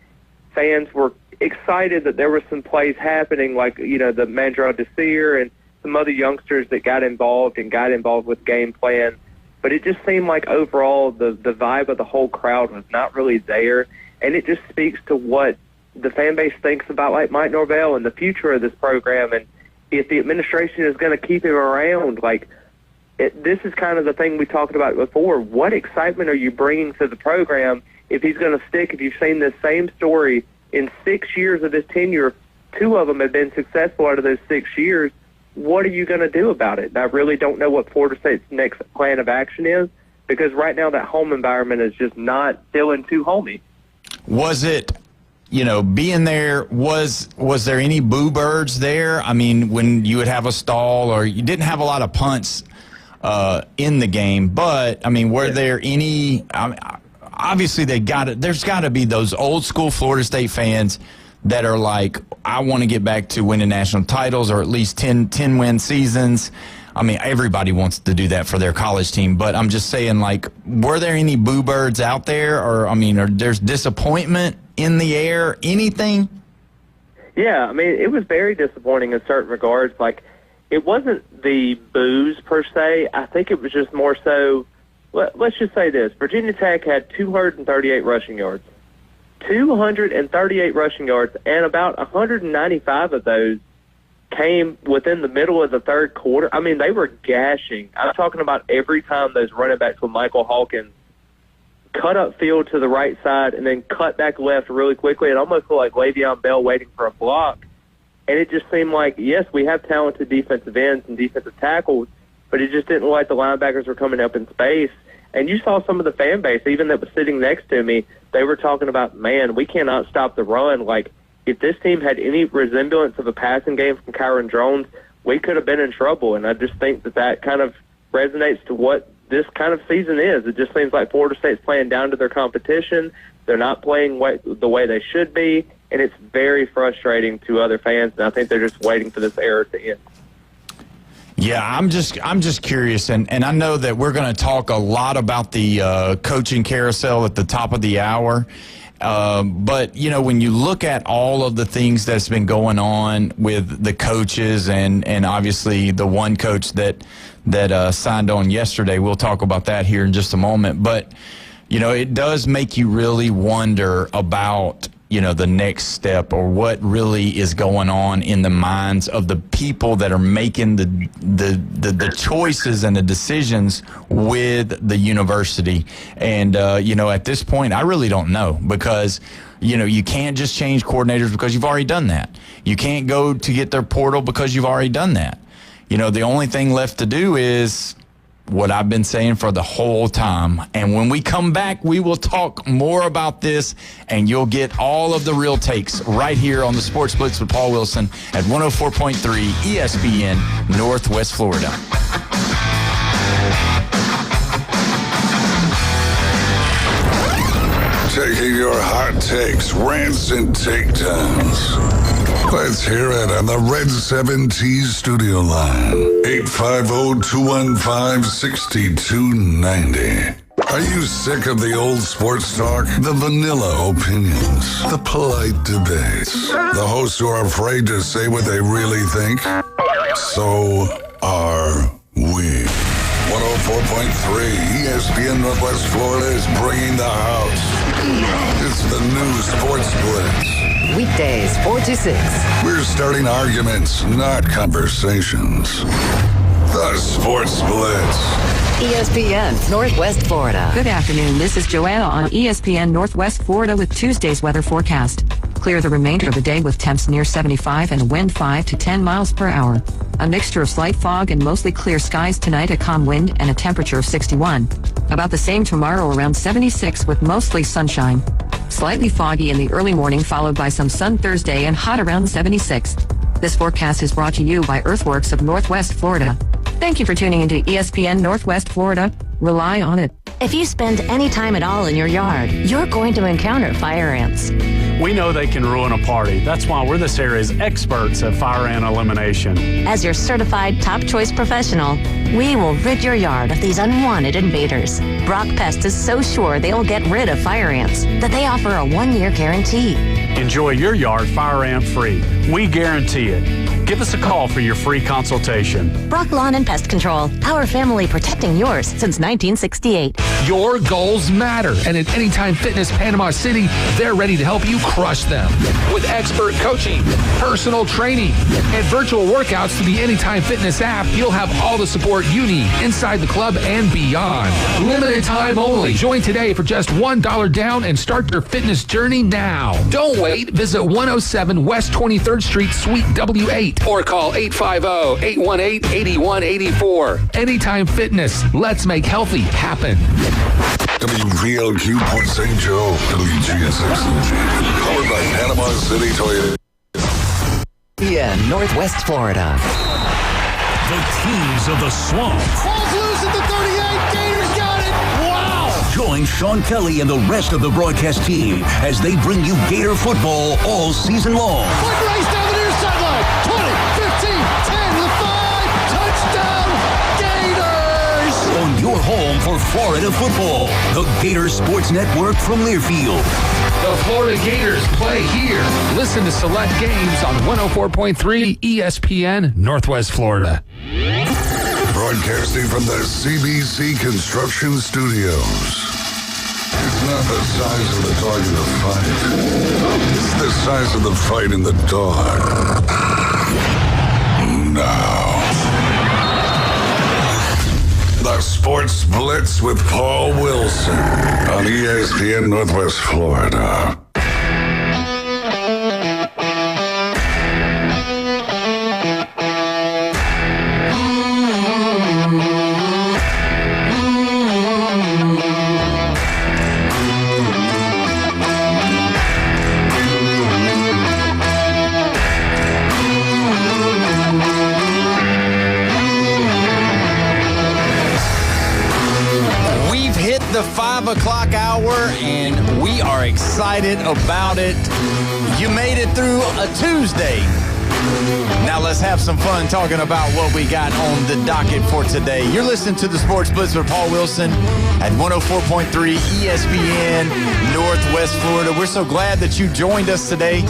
Fans were excited that there were some plays happening, like, the Mandrell Desir and some other youngsters that got involved with game plan. But it just seemed like overall the vibe of the whole crowd was not really there, and it just speaks to what the fan base thinks about, like, Mike Norvell and the future of this program. And if the administration is going to keep him around, this is kind of the thing we talked about before. What excitement are you bringing to the program if he's going to stick? If you've seen this same story in 6 years of his tenure, 2 of them have been successful out of those 6 years, what are you going to do about it? I really don't know what Florida State's next plan of action is, because right now that home environment is just not feeling too homey. Was it, being there, was there any boo birds there? I mean, when you would have a stall, or you didn't have a lot of punts in the game, but, I mean, were there any, obviously there's got to be those old school Florida State fans that are like, I want to get back to winning national titles, or at least 10-win seasons. I mean, everybody wants to do that for their college team, but I'm just saying, were there any boo birds out there, or there's disappointment in the air, anything? Yeah, I mean, it was very disappointing in certain regards. It wasn't the boos per se. I think it was just more so, let's just say this. Virginia Tech had 238 rushing yards. 238 rushing yards, and about 195 of those came within the middle of the third quarter. I mean, they were gashing. I'm talking about every time those running backs with Michael Hawkins cut up field to the right side and then cut back left really quickly. It almost looked like Le'Veon Bell waiting for a block. And it just seemed like, yes, we have talented defensive ends and defensive tackles, but it just didn't look like the linebackers were coming up in space. And you saw some of the fan base, even that was sitting next to me, they were talking about, man, we cannot stop the run. If this team had any resemblance of a passing game from Kyron Drones, we could have been in trouble. And I just think that kind of resonates to what this kind of season is. It just seems like Florida State's playing down to their competition. They're not playing the way they should be, and it's very frustrating to other fans, and I think they're just waiting for this era to end. Yeah, I'm just curious, and I know that we're going to talk a lot about the coaching carousel at the top of the hour. But, when you look at all of the things that's been going on with the coaches and obviously the one coach that signed on yesterday, we'll talk about that here in just a moment. But, it does make you really wonder about, the next step, or what really is going on in the minds of the people that are making the choices and the decisions with the university. And, at this point, I really don't know, because, you can't just change coordinators because you've already done that. You can't go to get their portal because you've already done that. The only thing left to do is what I've been saying for the whole time. And when we come back, we will talk more about this, and you'll get all of the real takes right here on the Sports Blitz with Paul Wilson at 104.3 ESPN Northwest Florida. Taking your hot takes, rants, and takedowns. Let's hear it on the Red 7T studio line. 850-215-6290. Are you sick of the old sports talk? The vanilla opinions? The polite debates? The hosts who are afraid to say what they really think? So are we. 104.3 ESPN Northwest Florida is bringing the house. It's the new Sports Blitz. Weekdays, 4 to 6. We're starting arguments, not conversations. The Sports Blitz. ESPN Northwest Florida. Good afternoon. This is Joanna on ESPN Northwest Florida with Tuesday's weather forecast. Clear the remainder of the day with temps near 75 and a wind 5 to 10 miles per hour. A mixture of slight fog and mostly clear skies tonight, a calm wind, and a temperature of 61. About the same tomorrow, around 76 with mostly sunshine. Slightly foggy in the early morning, followed by some sun Thursday and hot around 76. This forecast is brought to you by Earthworks of Northwest Florida. Thank you for tuning into ESPN Northwest Florida. Rely on it. If you spend any time at all in your yard, you're going to encounter fire ants. We know they can ruin a party. That's why we're this area's experts at fire ant elimination. As your certified top choice professional, we will rid your yard of these unwanted invaders. Brock Pest is so sure they will get rid of fire ants that they offer a 1-year guarantee. Enjoy your yard fire ant free. We guarantee it. Give us a call for your free consultation. Brock Lawn and Pest Control, our family protecting yours since 1968. Your goals matter, and at Anytime Fitness Panama City, they're ready to help you crush them. With expert coaching, personal training, and virtual workouts through the Anytime Fitness app, you'll have all the support you need inside the club and beyond. Limited time only. Join today for just $1 down and start your fitness journey now. Don't wait. Visit 107 West 23rd Street, Suite W8, or call 850-818-8184. Anytime Fitness. Let's make healthy happen. WVLQ Port St. Joe, WGSX, powered by Panama City Toyota. Yeah, Northwest Florida. The Kings of the Swamp. Falls loose at the 38. Gators got it. Wow. Join Sean Kelly and the rest of the broadcast team as they bring you Gator football all season long. Quick race down the near sideline. 20, 15, 10 with 5. Touchdown, Gators. On your home for Florida football, the Gator Sports Network from Learfield. The Florida Gators play here. Listen to select games on 104.3 ESPN Northwest Florida. Broadcasting from the CBC Construction Studios. It's not the size of the dog in the fight. It's the size of the fight in the dog. Now. The Sports Blitz with Paul Wilson on ESPN Northwest Florida. The 5 o'clock hour, and we are excited about it. You made it through a Tuesday. Now let's have some fun talking about what we got on the docket for today. You're listening to the Sports Blitz with Paul Wilson at 104.3 ESPN Northwest Florida. We're so glad that you joined us today.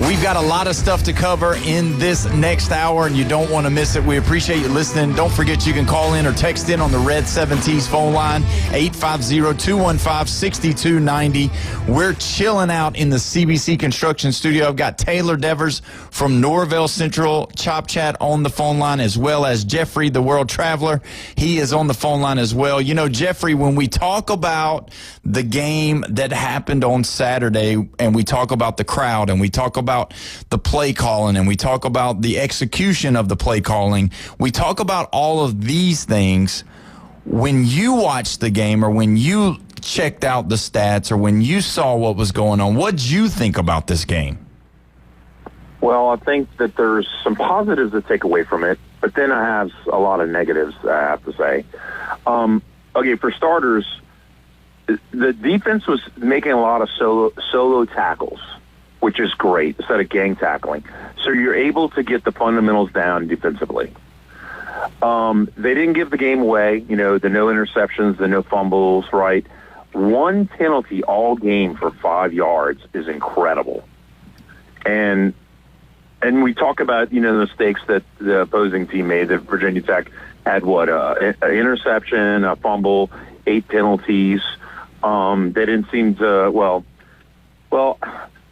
We've got a lot of stuff to cover in this next hour, and you don't want to miss it. We appreciate you listening. Don't forget you can call in or text in on the Red 7T's phone line, 850-215-6290. We're chilling out in the CBC Construction Studio. I've got Taylor Devers from Norvell Central Chop Chat on the phone line, as well as Jeffrey, the World Traveler. He is on the phone line as well. You know, Jeffrey, when we talk about the game that happened on Saturday, and we talk about the crowd, and we talk about the play calling, and we talk about the execution of the play calling, we talk about all of these things. When you watched the game, or when you checked out the stats, or when you saw what was going on, what did you think about this game? Well, I think that there's some positives to take away from it, but then I have a lot of negatives, I have to say. Okay, for starters, the defense was making a lot of solo tackles, which is great, instead of gang tackling. So you're able to get the fundamentals down defensively. They didn't give the game away, you know, the no interceptions, the no fumbles, right? One penalty all game for 5 yards is incredible. And we talk about, you know, the mistakes that the opposing team made. That Virginia Tech had, an interception, a fumble, 8 penalties. They didn't seem to, well,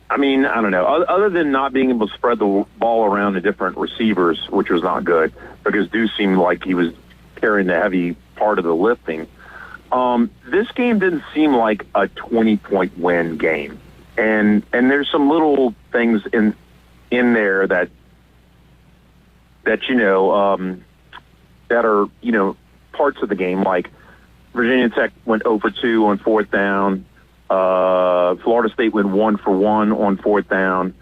I mean, I don't know. Other than not being able to spread the ball around to different receivers, which was not good, because Deuce seemed like he was carrying the heavy part of the lifting. This game didn't seem like a 20-point win game, and there's some little things in there that you know that are, you know, parts of the game, like Virginia Tech went 0 for 2 on 4th down. Florida State went 1 for 1 on 4th down,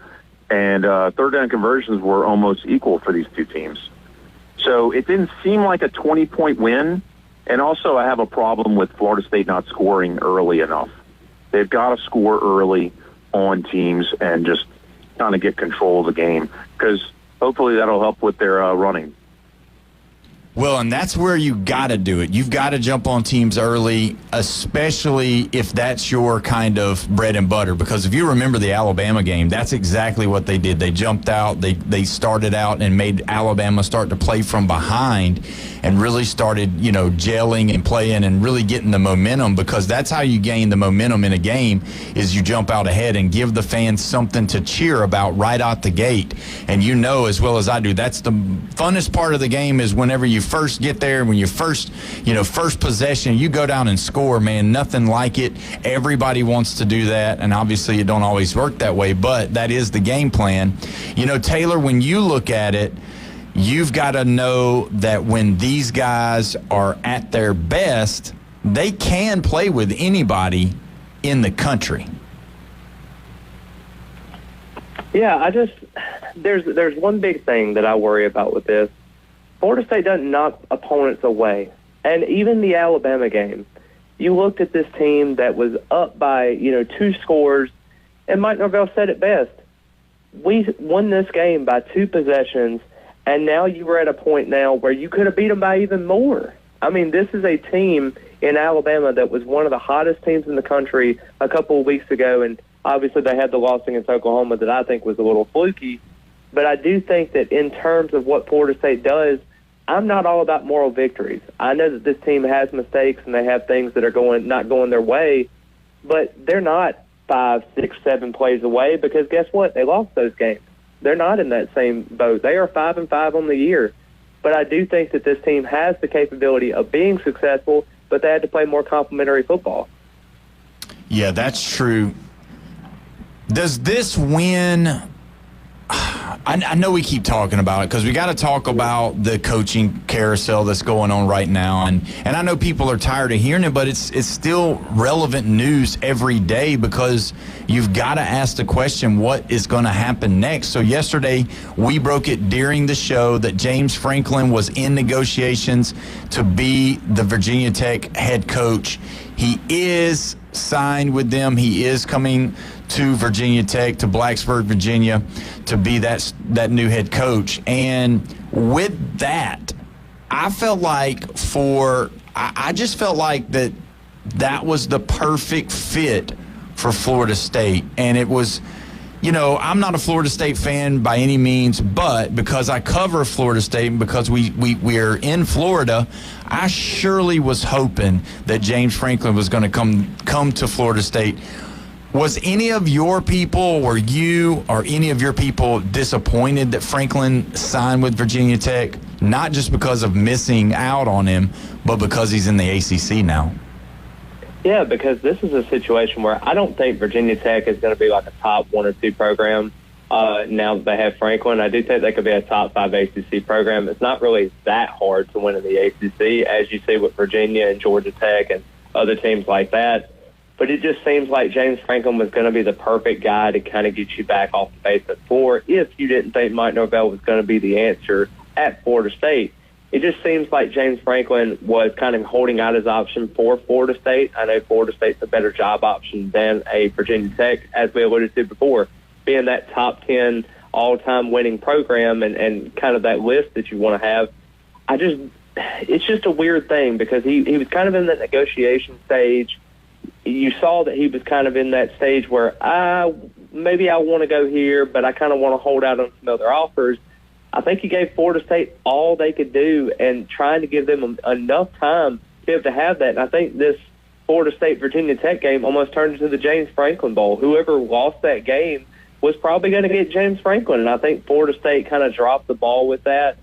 and 3rd down conversions were almost equal for these two teams. So it didn't seem like a 20-point win, And also, I have a problem with Florida State not scoring early enough. They've got to score early on teams and just kind of get control of the game, because hopefully that'll help with their running. Well, and that's where you got to do it. You've got to jump on teams early, especially if that's your kind of bread and butter. Because if you remember the Alabama game, that's exactly what they did. They jumped out. They started out and made Alabama start to play from behind and really started, gelling and playing and really getting the momentum, because that's how you gain the momentum in a game, is you jump out ahead and give the fans something to cheer about right out the gate. And as well as I do, that's the funnest part of the game, is whenever you first get there, when you first possession, you go down and score, man, nothing like it. Everybody wants to do that, and obviously it don't always work that way, but that is the game plan. Taylor, when you look at it, you've got to know that when these guys are at their best, they can play with anybody in the country. Yeah, there's one big thing that I worry about with this. Florida State doesn't knock opponents away. And even the Alabama game, you looked at this team that was up by, 2 scores, and Mike Norvell said it best. We won this game by 2 possessions, and now you were at a point now where you could have beat them by even more. I mean, this is a team in Alabama that was one of the hottest teams in the country a couple of weeks ago, and obviously they had the loss against Oklahoma that I think was a little fluky. But I do think that in terms of what Florida State does, I'm not all about moral victories. I know that this team has mistakes and they have things that are not going their way, but they're not 5, 6, 7 plays away, because guess what? They lost those games. They're not in that same boat. They are 5-5 on the year. But I do think that this team has the capability of being successful, but they had to play more complementary football. Yeah, that's true. Does this win... I know we keep talking about it because we got to talk about the coaching carousel that's going on right now, and I know people are tired of hearing it, but it's still relevant news every day, because you've got to ask the question, what is going to happen next? So yesterday we broke it during the show that James Franklin was in negotiations to be the Virginia Tech head coach. He is signed with them. He is coming to Virginia Tech, to Blacksburg, Virginia, to be that new head coach. And with that, I just felt like that was the perfect fit for Florida State. And it was, I'm not a Florida State fan by any means, but because I cover Florida State and because we are in Florida, I surely was hoping that James Franklin was going to come to Florida State. Was any of your people, or you or any of your people, disappointed that Franklin signed with Virginia Tech? Not just because of missing out on him, but because he's in the ACC now. Yeah, because this is a situation where I don't think Virginia Tech is going to be like a top 1 or 2 program now that they have Franklin. I do think they could be a top 5 ACC program. It's not really that hard to win in the ACC, as you see with Virginia and Georgia Tech and other teams like that. But it just seems like James Franklin was going to be the perfect guy to kind of get you back off the basement floor if you didn't think Mike Norvell was going to be the answer at Florida State. It just seems like James Franklin was kind of holding out his option for Florida State. I know Florida State's a better job option than a Virginia Tech, as we alluded to before, being that top 10 all-time winning program and kind of that list that you want to have. It's just a weird thing, because he was kind of in that negotiation stage. You saw that he was kind of in that stage where maybe I want to go here, but I kind of want to hold out on some other offers. I think he gave Florida State all they could do and trying to give them enough time to be able to have that. And I think this Florida State-Virginia Tech game almost turned into the James Franklin Bowl. Whoever lost that game was probably going to get James Franklin, and I think Florida State kind of dropped the ball with that.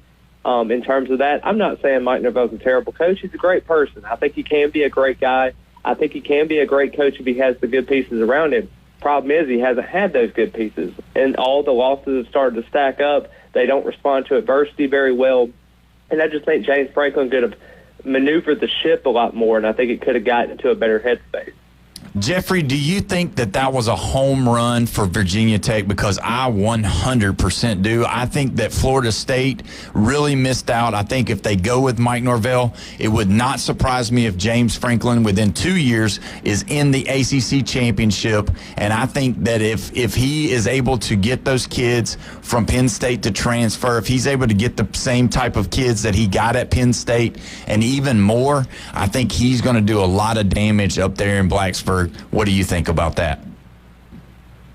In terms of that, I'm not saying Mike Norvell's a terrible coach. He's a great person. I think he can be a great guy. I think he can be a great coach if he has the good pieces around him. Problem is, he hasn't had those good pieces, and all the losses have started to stack up. They don't respond to adversity very well, and I just think James Franklin could have maneuvered the ship a lot more, and I think it could have gotten into a better headspace. Jeffrey, do you think that was a home run for Virginia Tech? Because I 100% do. I think that Florida State really missed out. I think if they go with Mike Norvell, it would not surprise me if James Franklin within 2 years is in the ACC championship. And I think that if he is able to get those kids from Penn State to transfer, if he's able to get the same type of kids that he got at Penn State and even more, I think he's going to do a lot of damage up there in Blacksburg. What do you think about that?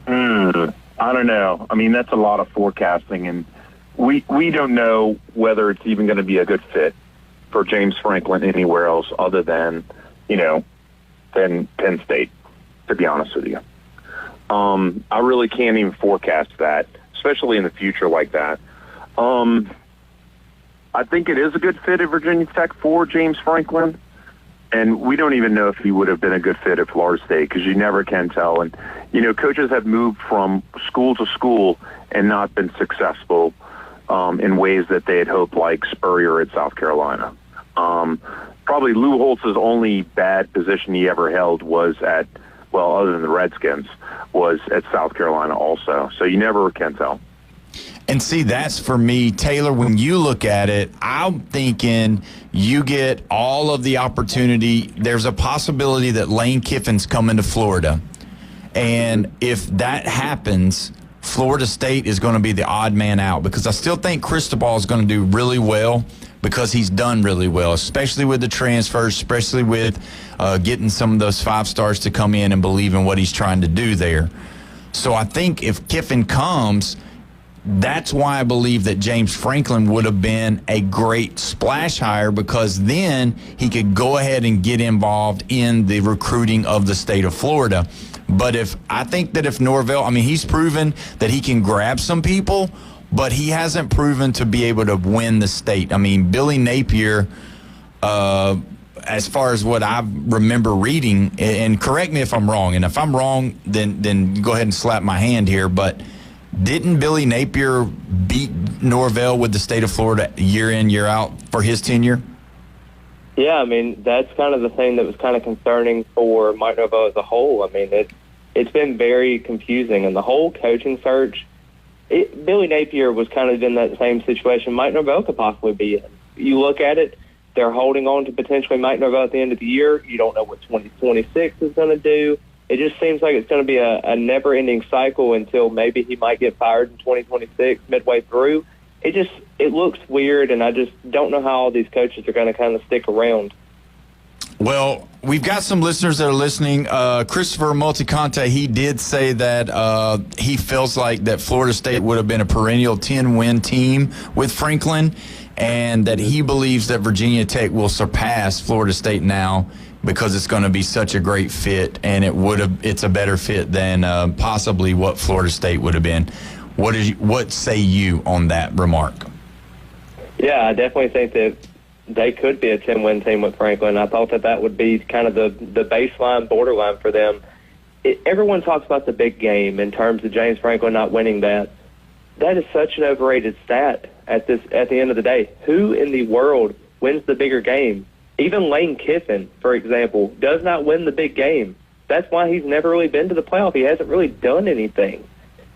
I don't know. I mean, that's a lot of forecasting, and we don't know whether it's even going to be a good fit for James Franklin anywhere else other than, than Penn State, to be honest with you. I really can't even forecast that, especially in the future like that. I think it is a good fit at Virginia Tech for James Franklin. And we don't even know if he would have been a good fit at Florida State because you never can tell. And, coaches have moved from school to school and not been successful in ways that they had hoped, like Spurrier at South Carolina. Probably Lou Holtz's only bad position he ever held was other than the Redskins, was at South Carolina also. So you never can tell. And see, that's for me, Taylor, when you look at it, I'm thinking you get all of the opportunity. There's a possibility that Lane Kiffin's coming to Florida. And if that happens, Florida State is going to be the odd man out because I still think Cristobal is going to do really well because he's done really well, especially with the transfers, especially with getting some of those 5 stars to come in and believe in what he's trying to do there. So I think if Kiffin comes, that's why I believe that James Franklin would have been a great splash hire because then he could go ahead and get involved in the recruiting of the state of Florida. But I think that if Norvell, he's proven that he can grab some people, but he hasn't proven to be able to win the state. Billy Napier, as far as what I remember reading, and correct me if I'm wrong, and if I'm wrong, then go ahead and slap my hand here, but didn't Billy Napier beat Norvell with the state of Florida year in, year out for his tenure? Yeah, that's kind of the thing that was kind of concerning for Mike Norvell as a whole. It's been very confusing. And the whole coaching search, Billy Napier was kind of in that same situation Mike Norvell could possibly be in. You look at it, they're holding on to potentially Mike Norvell at the end of the year. You don't know what 2026 is going to do. It just seems like it's going to be a never-ending cycle until maybe he might get fired in 2026 midway through. It looks weird, and I just don't know how all these coaches are going to kind of stick around. Well, we've got some listeners that are listening. Christopher Multiconte, he did say that he feels like that Florida State would have been a perennial 10-win team with Franklin, and that he believes that Virginia Tech will surpass Florida State now because it's going to be such a great fit, and it's a better fit than possibly what Florida State would have been. What say you on that remark? Yeah, I definitely think that they could be a 10-win team with Franklin. I thought that would be kind of the baseline, borderline for them. Everyone talks about the big game in terms of James Franklin not winning that. That is such an overrated stat at the end of the day. Who in the world wins the bigger game? Even Lane Kiffin, for example, does not win the big game. That's why he's never really been to the playoff. He hasn't really done anything.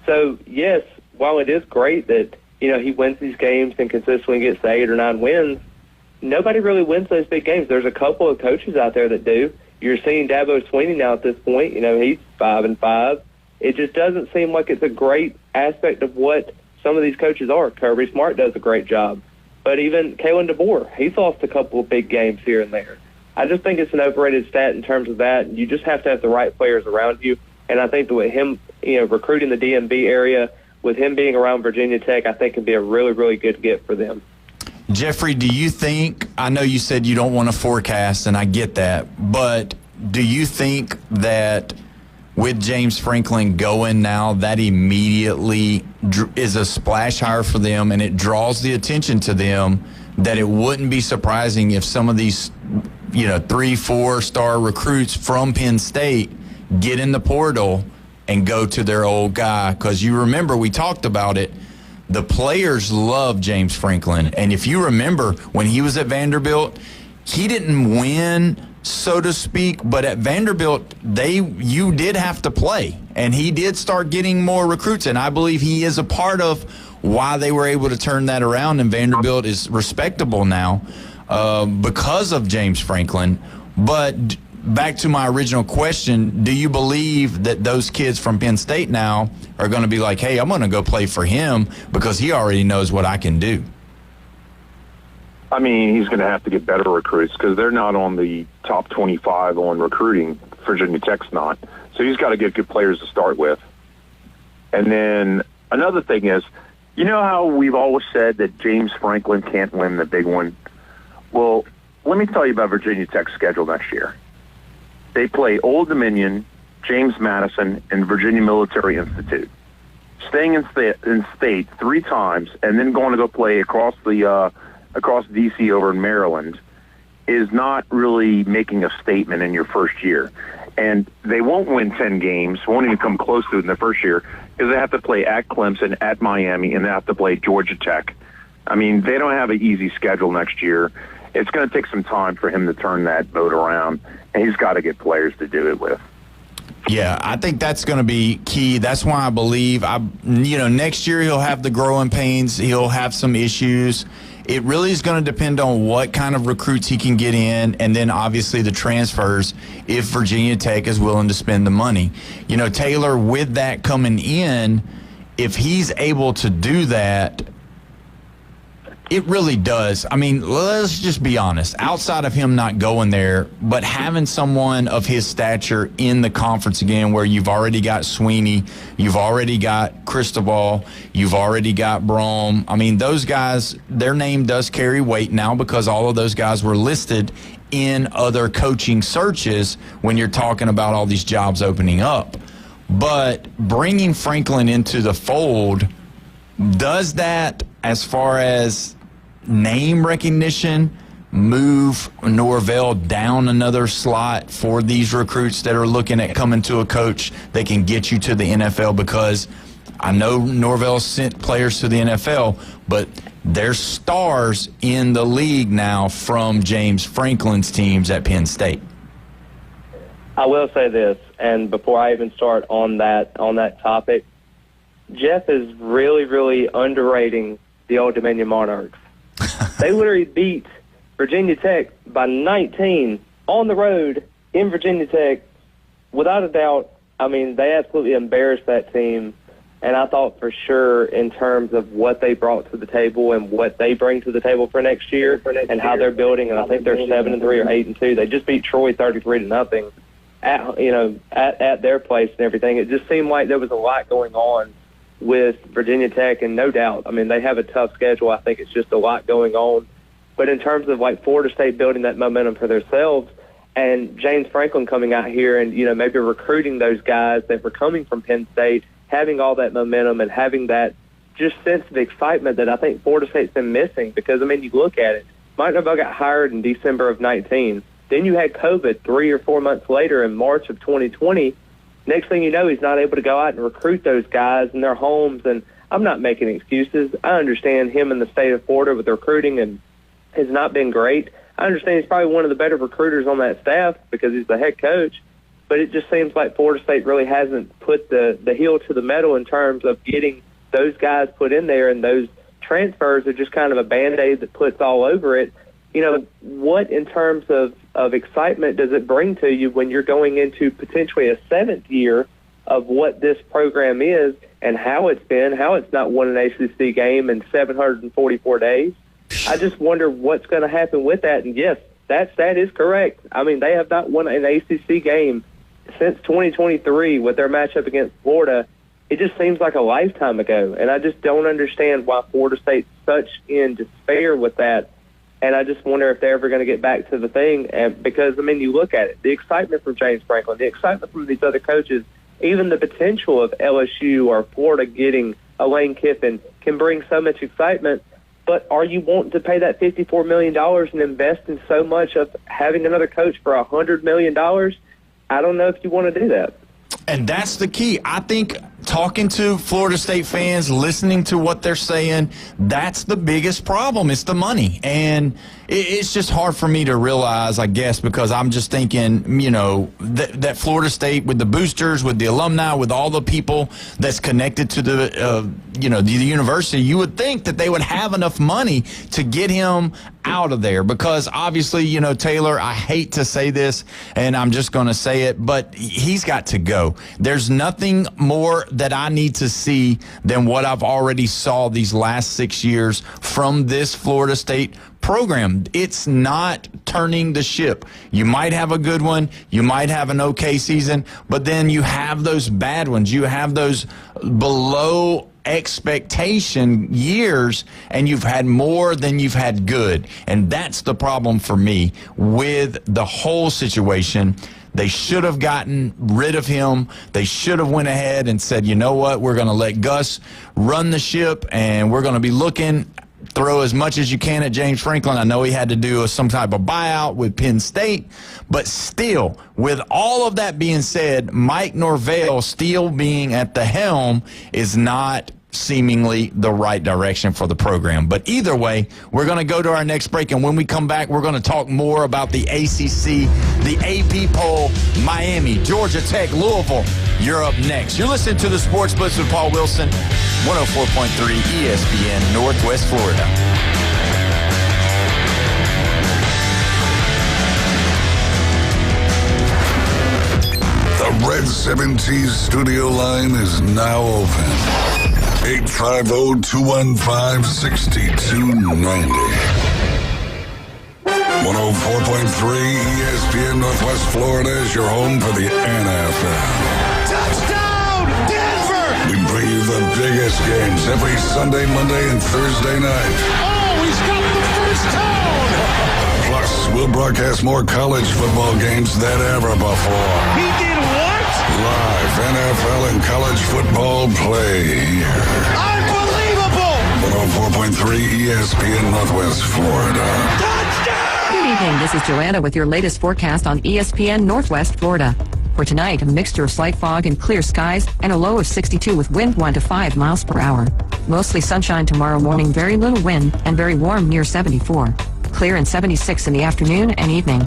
So, yes, while it is great that, he wins these games and consistently gets 8 or 9 wins, nobody really wins those big games. There's a couple of coaches out there that do. You're seeing Dabo Swinney now at this point. He's 5-5. It just doesn't seem like it's a great aspect of what some of these coaches are. Kirby Smart does a great job. But even Kalen DeBoer, he's lost a couple of big games here and there. I just think it's an overrated stat in terms of that. You just have to have the right players around you. And I think that with him, recruiting the DMV area, with him being around Virginia Tech, I think can be a really, really good get for them. Jeffrey, do you think, I know you said you don't want to forecast, and I get that, but do you think that with James Franklin going now, that immediately is a splash hire for them, and it draws the attention to them that it wouldn't be surprising if some of these, 3-4 star recruits from Penn State get in the portal and go to their old guy? Because you remember, we talked about it, the players love James Franklin. And if you remember, when he was at Vanderbilt, he didn't win so to speak, but at Vanderbilt, you did have to play, and he did start getting more recruits, and I believe he is a part of why they were able to turn that around, and Vanderbilt is respectable now because of James Franklin. But back to my original question, do you believe that those kids from Penn State now are going to be like, hey, I'm going to go play for him because he already knows what I can do? I mean, he's going to have to get better recruits because they're not on the top 25 on recruiting. Virginia Tech's not. So he's got to get good players to start with. And then another thing is, you know how we've always said that James Franklin can't win the big one? Well, let me tell you about Virginia Tech's schedule next year. They play Old Dominion, James Madison, and Virginia Military Institute. Staying in state 3 times and then going to go play across D.C. over in Maryland is not really making a statement in your first year. And they won't win 10 games, won't even come close to it in their first year, because they have to play at Clemson, at Miami, and they have to play Georgia Tech. I mean, they don't have an easy schedule next year. It's going to take some time for him to turn that boat around, and he's got to get players to do it with. Yeah, I think that's going to be key. That's why I believe, next year he'll have the growing pains. He'll have some issues. It really is going to depend on what kind of recruits he can get in, and then obviously the transfers if Virginia Tech is willing to spend the money. Taylor, with that coming in, if he's able to do that, it really does. I mean, let's just be honest. Outside of him not going there, but having someone of his stature in the conference again, where you've already got Sweeney, you've already got Cristobal, you've already got Brom. I mean, those guys, their name does carry weight now because all of those guys were listed in other coaching searches when you're talking about all these jobs opening up. But bringing Franklin into the fold, does that, as far as name recognition, move Norvell down another slot for these recruits that are looking at coming to a coach that can get you to the NFL? Because I know Norvell sent players to the NFL, but there's stars in the league now from James Franklin's teams at Penn State. I will say this, and before I even start on that topic, Jeff is really, really underrating the Old Dominion Monarchs. They literally beat Virginia Tech by 19 on the road in Virginia Tech. Without a doubt, I mean, they absolutely embarrassed that team. And I thought for sure in terms of what they brought to the table and what they bring to the table for next year and how they're building, and I think they're 7-3 or 8-2. They just beat Troy 33-0 at their place and everything. It just seemed like there was a lot going on with Virginia Tech, and no doubt, I mean, they have a tough schedule. I think it's just a lot going on. But in terms of like Florida State building that momentum for themselves and James Franklin coming out here and, maybe recruiting those guys that were coming from Penn State, having all that momentum and having that just sense of excitement that I think Florida State's been missing. Because, I mean, you look at it, Mike Norvell got hired in December of 19. Then you had COVID 3 or 4 months later in March of 2020. Next thing you know, he's not able to go out and recruit those guys in their homes. And I'm not making excuses. I understand him in the state of Florida with recruiting and has not been great. I understand he's probably one of the better recruiters on that staff because he's the head coach. But it just seems like Florida State really hasn't put the heel to the metal in terms of getting those guys put in there, and those transfers are just kind of a Band-Aid that puts all over it. What in terms of excitement does it bring to you when you're going into potentially a 7th year of what this program is and how it's not won an ACC game in 744 days? I just wonder what's going to happen with that. And yes, that stat is correct. I mean, they have not won an ACC game since 2023 with their matchup against Florida. It just seems like a lifetime ago, and I just don't understand why Florida State's such in despair with that. And I just wonder if they're ever going to get back to the thing. And because, I mean, you look at it, the excitement from James Franklin, the excitement from these other coaches, even the potential of LSU or Florida getting a Lane Kiffin can bring so much excitement. But are you wanting to pay that $54 million and invest in so much of having another coach for $100 million? I don't know if you want to do that. And that's the key. I think talking to Florida State fans, listening to what they're saying, that's the biggest problem. It's the money. And it's just hard for me to realize, I guess, because I'm just thinking, you know, that Florida State, with the boosters, with the alumni, with all the people that's connected to the, the university, you would think that they would have enough money to get him out of there. Because obviously, you know, Taylor, I hate to say this, and I'm just going to say it, but he's got to go. There's nothing more that I need to see than what I've already saw these last 6 years from this Florida State program. It's not turning the ship. You might have a good one, you might have an okay season, but then you have those bad ones. You have those below expectation years, and you've had more than you've had good. And that's the problem for me with the whole situation. They should have gotten rid of him. They should have went ahead and said, you know what, we're going to let Gus run the ship, and we're going to be looking, throw as much as you can at James Franklin. I know he had to do some type of buyout with Penn State, but still, with all of that being said, Mike Norvell still being at the helm is not seemingly the right direction for the program. But either way, we're going to go to our next break, and when we come back, we're going to talk more about the ACC, the AP poll, Miami, Georgia Tech, Louisville. You're up next. You're listening to the Sports Blitz with Paul Wilson, 104.3 ESPN, Northwest Florida. The Red 7T studio line is now open. 850-215-6290. 104.3 ESPN Northwest Florida is your home for the NFL. Touchdown, Denver! We bring you the biggest games every Sunday, Monday, and Thursday night. Oh, he's got the first down! Plus, we'll broadcast more college football games than ever before. He did what? Live NFL and college football play here. Unbelievable! 104.3 ESPN Northwest Florida. Good evening. This is Joanna with your latest forecast on ESPN Northwest Florida. For tonight, a mixture of slight fog and clear skies and a low of 62 with wind 1 to 5 miles per hour. Mostly sunshine tomorrow morning, very little wind, and very warm near 74. Clear and 76 in the afternoon and evening.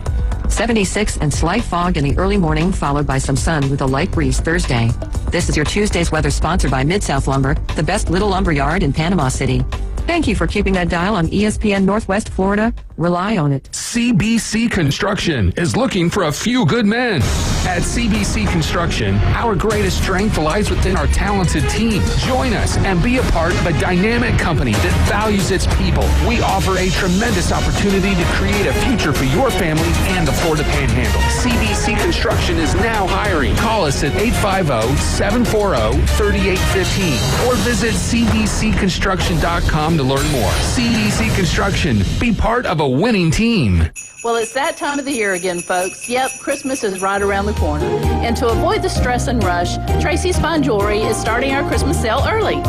76 and slight fog in the early morning, followed by some sun with a light breeze Thursday. This is your Tuesday's weather sponsored by Mid-South Lumber, the best little lumber yard in Panama City. Thank you for keeping that dial on ESPN Northwest Florida. Rely on it. CBC Construction is looking for a few good men. At CBC Construction, our greatest strength lies within our talented team. Join us and be a part of a dynamic company that values its people. We offer a tremendous opportunity to create a future for your family and the Florida Panhandle. CBC Construction is now hiring. Call us at 850-740-3815 or visit cbcconstruction.com to learn more. CBC Construction. Be part of a winning team. Well, it's that time of the year again, folks. Yep, Christmas is right around the corner. And to avoid the stress and rush, Tracy's Fine Jewelry is starting our Christmas sale early.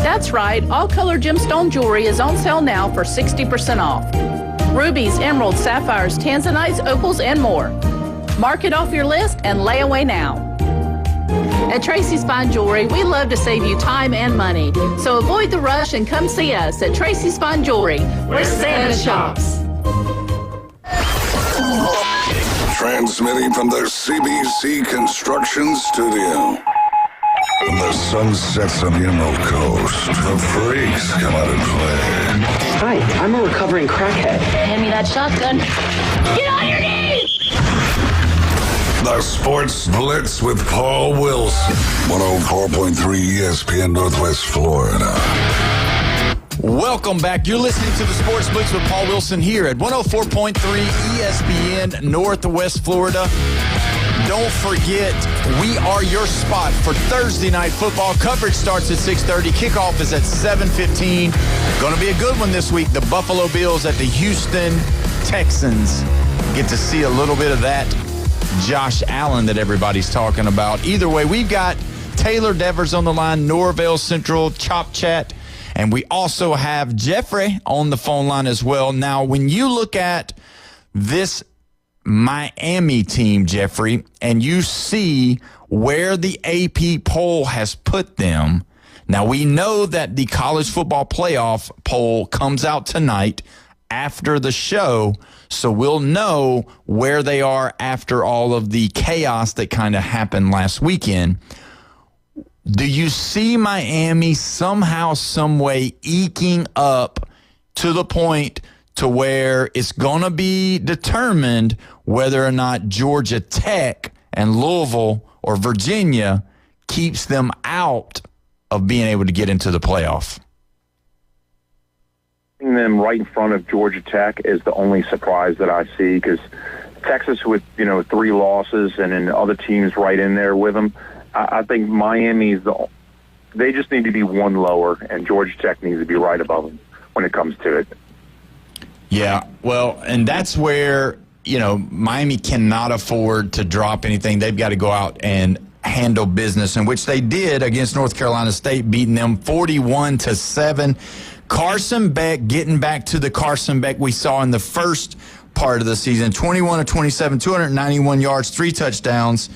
That's right, all color gemstone jewelry is on sale now for 60% off. Rubies, emeralds, sapphires, tanzanites, opals, and more. Mark it off your list and lay away now. At Tracy's Fine Jewelry, we love to save you time and money. So avoid the rush and come see us at Tracy's Fine Jewelry, where Santa shops. Transmitting from the CBC Construction Studio. When the sun sets on the Emerald Coast, the freaks come out and play. Hi, I'm a recovering crackhead. Hand me that shotgun. Get on your knees! The Sports Blitz with Paul Wilson. 104.3 ESPN Northwest Florida. Welcome back. You're listening to the Sports Blitz with Paul Wilson here at 104.3 ESPN Northwest Florida. Don't forget, we are your spot for Thursday night football. Coverage starts at 6:30. Kickoff is at 7:15. Going to be a good one this week. The Buffalo Bills at the Houston Texans. Get to see a little bit of that Josh Allen that everybody's talking about. Either way, we've got Taylor Devers on the line, Norvell Central Chop Chat. And we also have Jeffrey on the phone line as well. Now, when you look at this Miami team, Jeffrey, and you see where the AP poll has put them. Now, we know that the college football playoff poll comes out tonight after the show, so we'll know where they are after all of the chaos that kind of happened last weekend. Do you see Miami somehow, some way eking up to the point to where it's going to be determined whether or not Georgia Tech and Louisville or Virginia keeps them out of being able to get into the playoff? Them right in front of Georgia Tech is the only surprise that I see, because Texas with 3 losses and then other teams right in there with them. I think Miami's they just need to be one lower, and Georgia Tech needs to be right above them when it comes to it. Yeah, well, and that's where Miami cannot afford to drop anything. They've got to go out and handle business, in which they did against North Carolina State, beating them 41-7. Carson Beck getting back to the Carson Beck we saw in the first part of the season, 21-27, 291 yards, 3 touchdowns.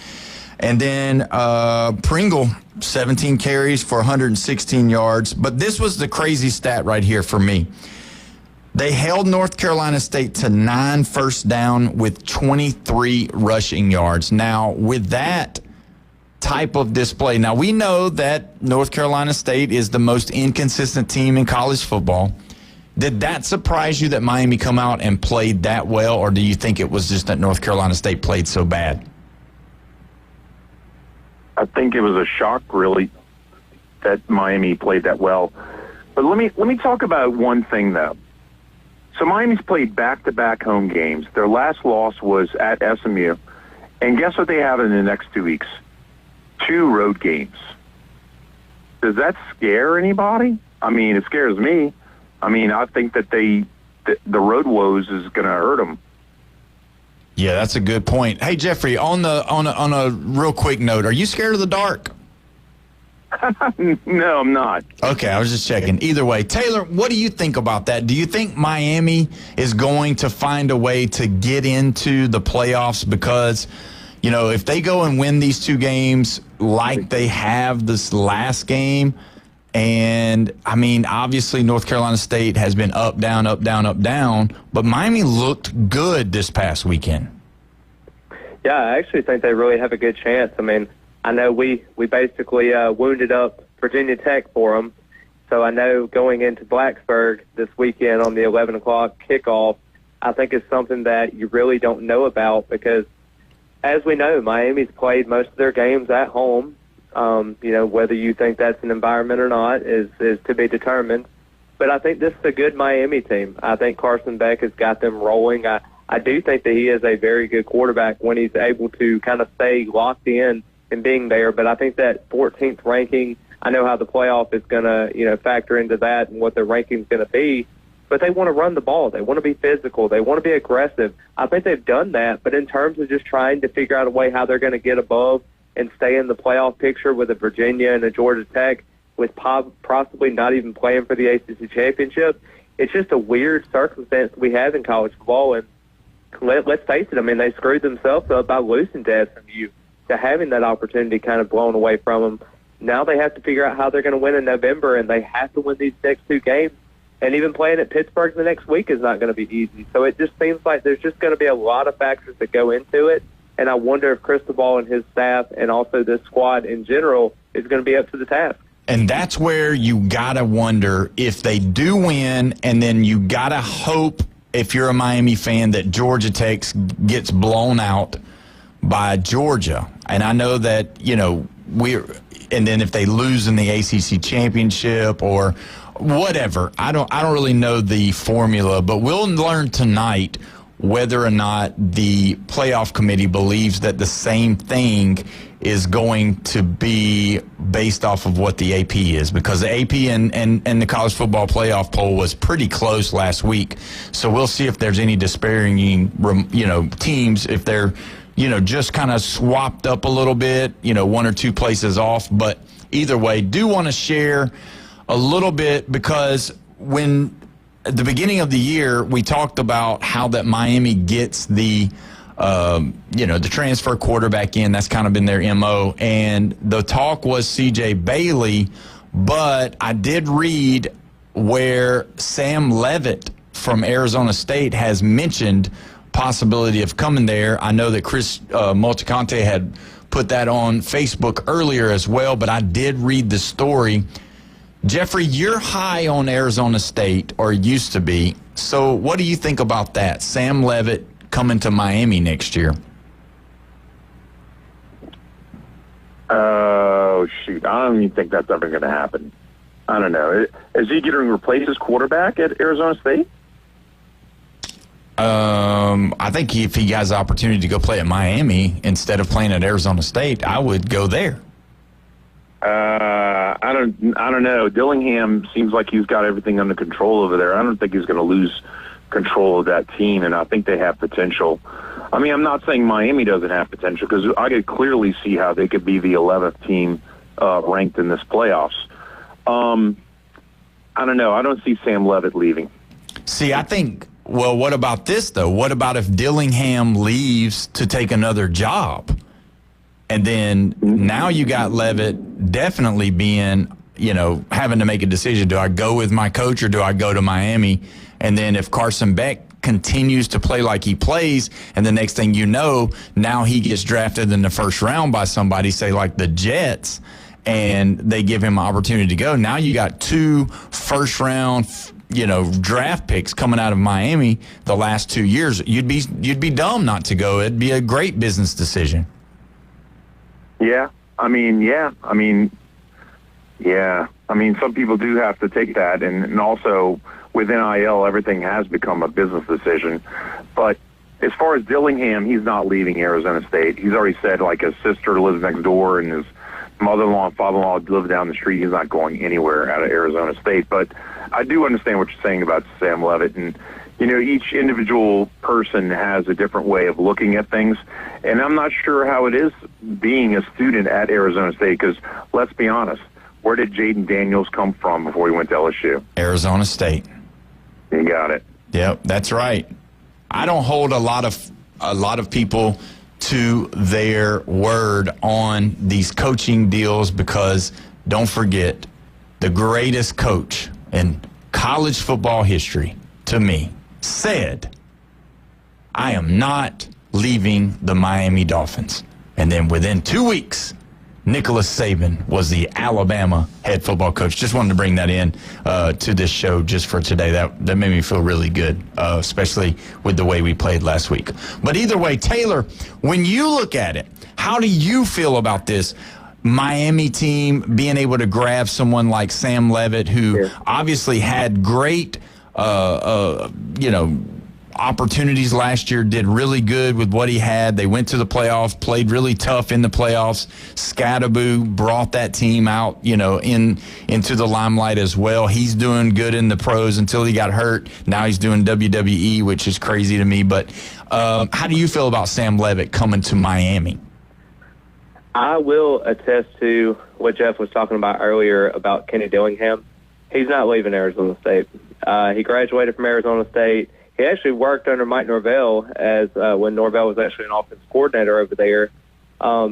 And then Pringle, 17 carries for 116 yards. But this was the crazy stat right here for me. They held North Carolina State to 9 first down with 23 rushing yards. Now, with that type of display, now we know that North Carolina State is the most inconsistent team in college football. Did that surprise you that Miami come out and played that well, or do you think it was just that North Carolina State played so bad? I think it was a shock, really, that Miami played that well. But let me talk about one thing, though. So Miami's played back-to-back home games. Their last loss was at SMU. And guess what they have in the next 2 weeks? 2 road games. Does that scare anybody? I mean, it scares me. I mean, I think that the road woes is going to hurt them. Yeah, that's a good point. Hey, Jeffrey, on a real quick note, are you scared of the dark? No, I'm not. Okay, I was just checking. Either way, Taylor, what do you think about that? Do you think Miami is going to find a way to get into the playoffs? Because, if they go and win these 2 games like they have this last game, and, I mean, obviously North Carolina State has been up, down, up, down, up, down, but Miami looked good this past weekend. Yeah, I actually think they really have a good chance. I mean, I know we basically wounded up Virginia Tech for them, so I know going into Blacksburg this weekend on the 11 o'clock kickoff, I think it's something that you really don't know about because, as we know, Miami's played most of their games at home. Whether you think that's an environment or not is to be determined. But I think this is a good Miami team. I think Carson Beck has got them rolling. I do think that he is a very good quarterback when he's able to kind of stay locked in and being there. But I think that 14th ranking, I know how the playoff is going to, factor into that and what their ranking is going to be. But they want to run the ball. They want to be physical. They want to be aggressive. I think they've done that. But in terms of just trying to figure out a way how they're going to get above and stay in the playoff picture with a Virginia and a Georgia Tech with possibly not even playing for the ACC championship, it's just a weird circumstance we have in college football. And let's face it, I mean, they screwed themselves up by losing to SMU, to having that opportunity kind of blown away from them. Now they have to figure out how they're going to win in November, and they have to win these next 2 games. And even playing at Pittsburgh the next week is not going to be easy. So it just seems like there's just going to be a lot of factors that go into it. And I wonder if Cristobal and his staff and also this squad in general is going to be up to the task. And that's where you got to wonder if they do win, and then you got to hope, if you're a Miami fan, that Georgia Tech gets blown out by Georgia. And I know that, and then if they lose in the ACC championship or whatever, I don't really know the formula, but we'll learn tonight whether or not the playoff committee believes that the same thing is going to be based off of what the AP is, because the AP and the college football playoff poll was pretty close last week. So we'll see if there's any disparaging, teams, if they're, just kind of swapped up a little bit, 1 or 2 places off. But either way, do want to share a little bit, because when at the beginning of the year, we talked about how that Miami gets the the transfer quarterback in. That's kind of been their MO. And the talk was C.J. Bailey, but I did read where Sam Levitt from Arizona State has mentioned possibility of coming there. I know that Chris Multicante had put that on Facebook earlier as well, but I did read the story. Jeffrey, you're high on Arizona State, or used to be. So what do you think about that? Sam Levitt coming to Miami next year? Oh, shoot. I don't even think that's ever going to happen. I don't know. Is he going to replace his quarterback at Arizona State? I think if he has the opportunity to go play at Miami instead of playing at Arizona State, I would go there. I don't know. Dillingham seems like he's got everything under control over there. I don't think he's going to lose control of that team, and I think they have potential. I mean, I'm not saying Miami doesn't have potential, because I could clearly see how they could be the 11th team ranked in this playoffs. I don't know. I don't see Sam Levitt leaving. See, I think, well, what about this, though? What about if Dillingham leaves to take another job? And then now you got Levitt definitely being, having to make a decision. Do I go with my coach or do I go to Miami? And then if Carson Beck continues to play like he plays, and the next thing you know, now he gets drafted in the first round by somebody, say like the Jets, and they give him an opportunity to go. Now you got 2 first-round, draft picks coming out of Miami the last 2 years. You'd be dumb not to go. It'd be a great business decision. Yeah. I mean, some people do have to take that, and also with NIL, everything has become a business decision. But as far as Dillingham, he's not leaving Arizona State. He's already said, like, his sister lives next door and his mother-in-law and father-in-law live down the street. He's not going anywhere out of Arizona State. But I do understand what you're saying about Sam Levitt. And, each individual person has a different way of looking at things. And I'm not sure how it is being a student at Arizona State, because let's be honest, where did Jaden Daniels come from before he went to LSU? Arizona State. You got it. Yep, that's right. I don't hold a lot of people to their word on these coaching deals, because don't forget, the greatest coach in college football history, to me, said, I am not leaving the Miami Dolphins. And then within 2 weeks, Nicholas Saban was the Alabama head football coach. Just wanted to bring that in to this show just for today. That made me feel really good, especially with the way we played last week. But either way, Taylor, when you look at it, how do you feel about this Miami team being able to grab someone like Sam Levitt, who obviously had great, opportunities last year, did really good with what he had. They went to the playoffs, played really tough in the playoffs. Scadaboo brought that team out, into the limelight as well. He's doing good in the pros until he got hurt. Now he's doing WWE, which is crazy to me. But how do you feel about Sam Levitt coming to Miami? I will attest to what Jeff was talking about earlier about Kenny Dillingham. He's not leaving Arizona State. He graduated from Arizona State. He actually worked under Mike Norvell when Norvell was actually an offensive coordinator over there.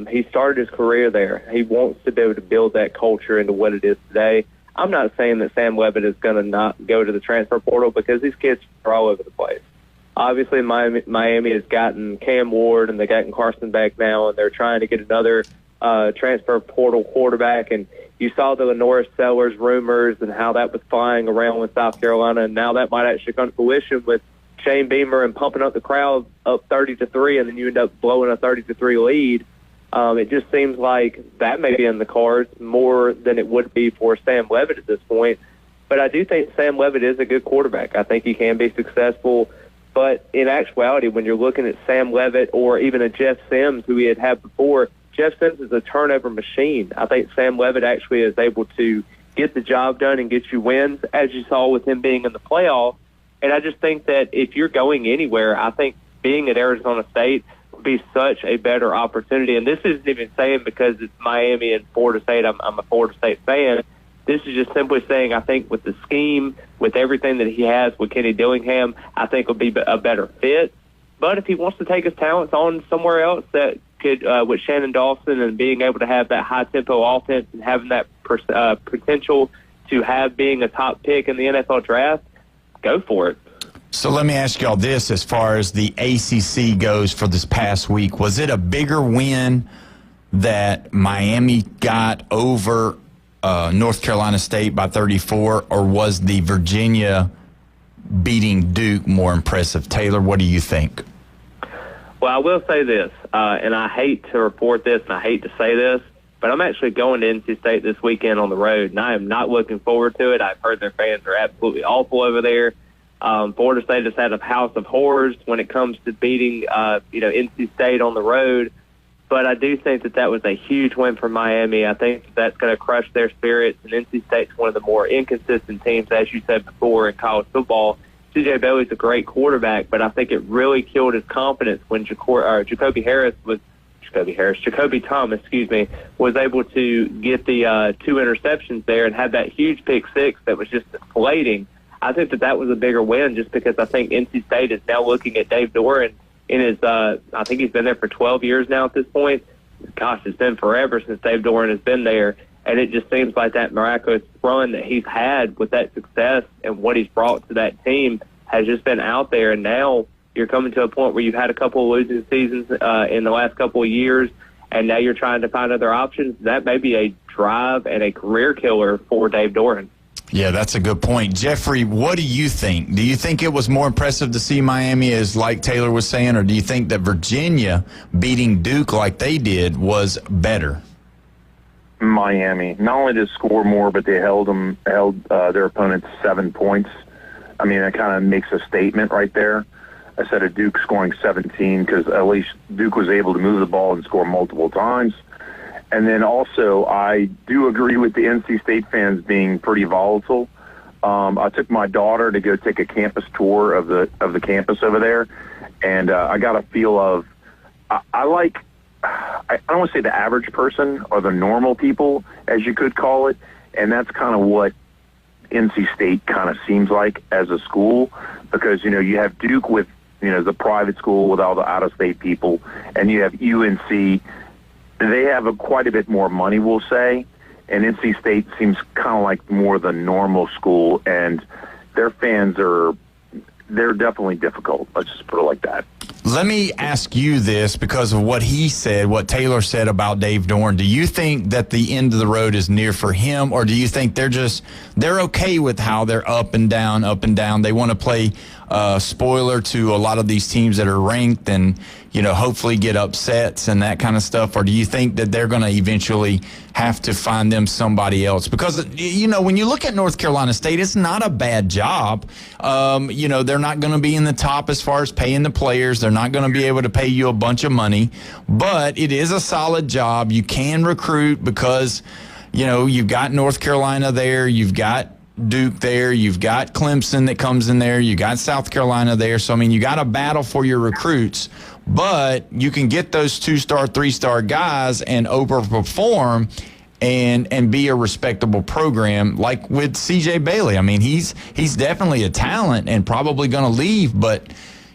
He started his career there. He wants to be able to build that culture into what it is today. I'm not saying that Sam Levitt is going to not go to the transfer portal, because these kids are all over the place. Obviously, Miami has gotten Cam Ward, and they've gotten Carson back now, and they're trying to get another transfer portal quarterback. And you saw the Lenora Sellers rumors and how that was flying around with South Carolina, and now that might actually come to fruition with Shane Beamer and pumping up the crowd up 30-3, and then you end up blowing a 30-3 lead. It just seems like that may be in the cards more than it would be for Sam Levitt at this point. But I do think Sam Levitt is a good quarterback. I think he can be successful. But in actuality, when you're looking at Sam Levitt or even a Jeff Sims, who we had before, Jeff Sims is a turnover machine. I think Sam Levitt actually is able to get the job done and get you wins, as you saw with him being in the playoffs. And I just think that if you're going anywhere, I think being at Arizona State would be such a better opportunity. And this isn't even saying because it's Miami and Florida State, I'm a Florida State fan. This is just simply saying I think with the scheme, with everything that he has with Kenny Dillingham, I think will be a better fit. But if he wants to take his talents on somewhere else that could, with Shannon Dawson and being able to have that high-tempo offense and having that potential to have being a top pick in the NFL draft, go for it. So let me ask y'all this as far as the ACC goes for this past week. Was it a bigger win that Miami got over North Carolina State by 34, or was the Virginia beating Duke more impressive? Taylor, what do you think? Well, I will say this, and I hate to report this and I hate to say this, but I'm actually going to NC State this weekend on the road, and I am not looking forward to it. I've heard their fans are absolutely awful over there. Florida State has had a house of horrors when it comes to beating, NC State on the road. But I do think that was a huge win for Miami. I think that's going to crush their spirits, and NC State's one of the more inconsistent teams, as you said before, in college football. C.J. Bailey's a great quarterback, but I think it really killed his confidence when Jacoby Thomas, was able to get the 2 interceptions there and had that huge pick six that was just deflating. I think that was a bigger win just because I think NC State is now looking at Dave Doeren in his, I think he's been there for 12 years now at this point. Gosh, it's been forever since Dave Doeren has been there. And it just seems like that miraculous run that he's had with that success and what he's brought to that team has just been out there. And now you're coming to a point where you've had a couple of losing seasons in the last couple of years, and now you're trying to find other options. That may be a drive and a career killer for Dave Doeren. Yeah, that's a good point. Jeffrey, what do you think? Do you think it was more impressive to see Miami, as like Taylor was saying, or do you think that Virginia beating Duke like they did was better? Miami. Not only did they score more, but they held their opponents 7 points. I mean, that kind of makes a statement right there. I said of Duke scoring 17 because at least Duke was able to move the ball and score multiple times. And then also, I do agree with the NC State fans being pretty volatile. I took my daughter to go take a campus tour of the campus over there, and I got a feel of I don't want to say the average person or the normal people, as you could call it, and that's kind of what NC State kind of seems like as a school, because you have Duke with the private school with all the out-of-state people, and you have UNC. They have quite a bit more money, we'll say, and NC State seems kind of like more the normal school, and their fans they're definitely difficult. Let's just put it like that. Let me ask you this because of what he said, what Taylor said about Dave Doeren. Do you think that the end of the road is near for him, or do you think they're okay with how they're up and down, up and down? They want to play spoiler to a lot of these teams that are ranked and, hopefully get upsets and that kind of stuff? Or do you think that they're going to eventually have to find them somebody else? Because, when you look at North Carolina State, it's not a bad job. They're not going to be in the top as far as paying the players. They're not going to be able to pay you a bunch of money, but it is a solid job. You can recruit because, you've got North Carolina there, you've got Duke there, you've got Clemson that comes in there, you got South Carolina there. So, you got to battle for your recruits, but you can get those 2-star, 3-star guys and overperform and be a respectable program like with C.J. Bailey. I mean, he's definitely a talent and probably going to leave, but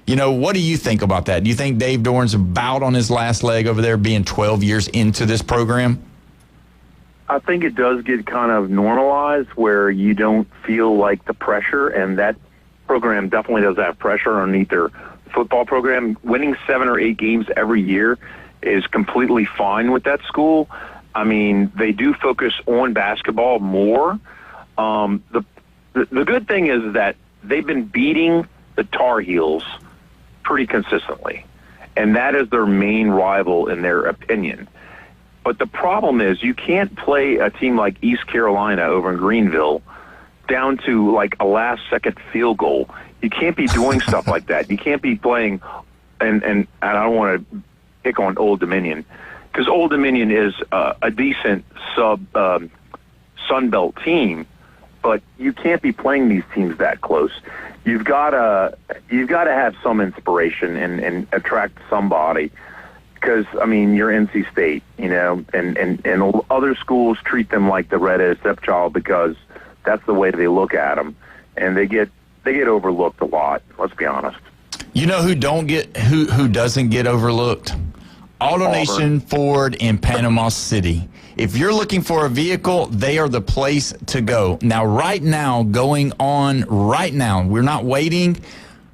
what do you think about that? Do you think Dave Doeren's about on his last leg over there being 12 years into this program? I think it does get kind of normalized where you don't feel like the pressure, and that program definitely does have pressure underneath their football program. Winning 7 or 8 games every year is completely fine with that school. I mean, they do focus on basketball more. The good thing is that they've been beating the Tar Heels pretty consistently, and that is their main rival in their opinion. But the problem is you can't play a team like East Carolina over in Greenville down to like a last-second field goal. You can't be doing stuff like that. You can't be playing, and I don't want to pick on Old Dominion, because Old Dominion is a decent Sun Belt team, but you can't be playing these teams that close. You've got to have some inspiration and attract somebody. Because, you're NC State, and other schools treat them like the redheaded stepchild because that's the way they look at them, and they get overlooked a lot. Let's be honest. You know who doesn't get overlooked? AutoNation Ford in Panama City. If you're looking for a vehicle, they are the place to go. Now, we're not waiting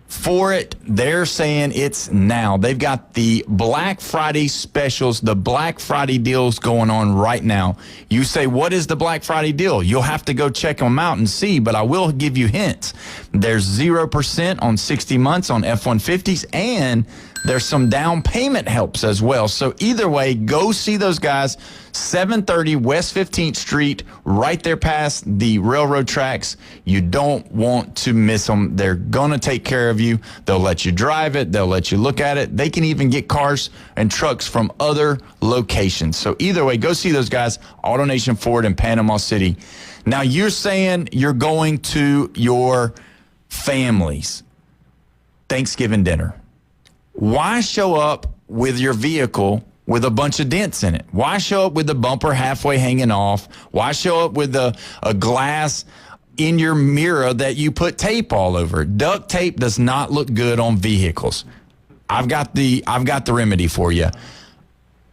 for it. They're saying it's now. They've got the Black Friday specials, the Black Friday deals going on right now. You say, what is the Black Friday deal? You'll have to go check them out and see, but I will give you hints. There's 0% on 60 months on F-150s, and there's some down payment helps as well. So either way, go see those guys. 730 West 15th Street, right there past the railroad tracks. You don't want to miss them. They're going to take care of you. They'll let you drive it. They'll let you look at it. They can even get cars and trucks from other locations. So either way, go see those guys, AutoNation Ford in Panama City. Now, you're saying you're going to your family's Thanksgiving dinner. Why show up with your vehicle with a bunch of dents in it? Why show up with the bumper halfway hanging off? Why show up with a glass in your mirror that you put tape all over? Duct tape does not look good on vehicles. I've got the remedy for you.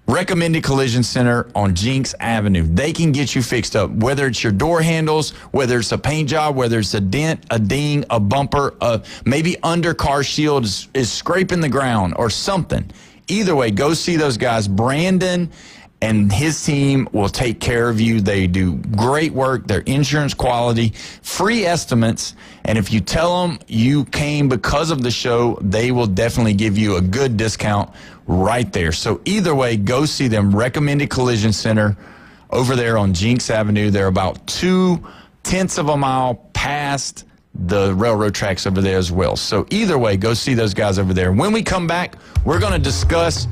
Recommended Collision Center on Jinx Avenue. They can get you fixed up, whether it's your door handles, whether it's a paint job, whether it's a dent, a ding, a bumper, maybe undercar shield is scraping the ground or something. Either way, go see those guys. Brandon and his team will take care of you. They do great work. Their insurance quality, free estimates. And if you tell them you came because of the show, they will definitely give you a good discount right there. So either way, go see them. Recommended Collision Center over there on Jinx Avenue. They're about 0.2 of a mile past the railroad tracks over there as well. So either way, go see those guys over there. When we come back, we're going to discuss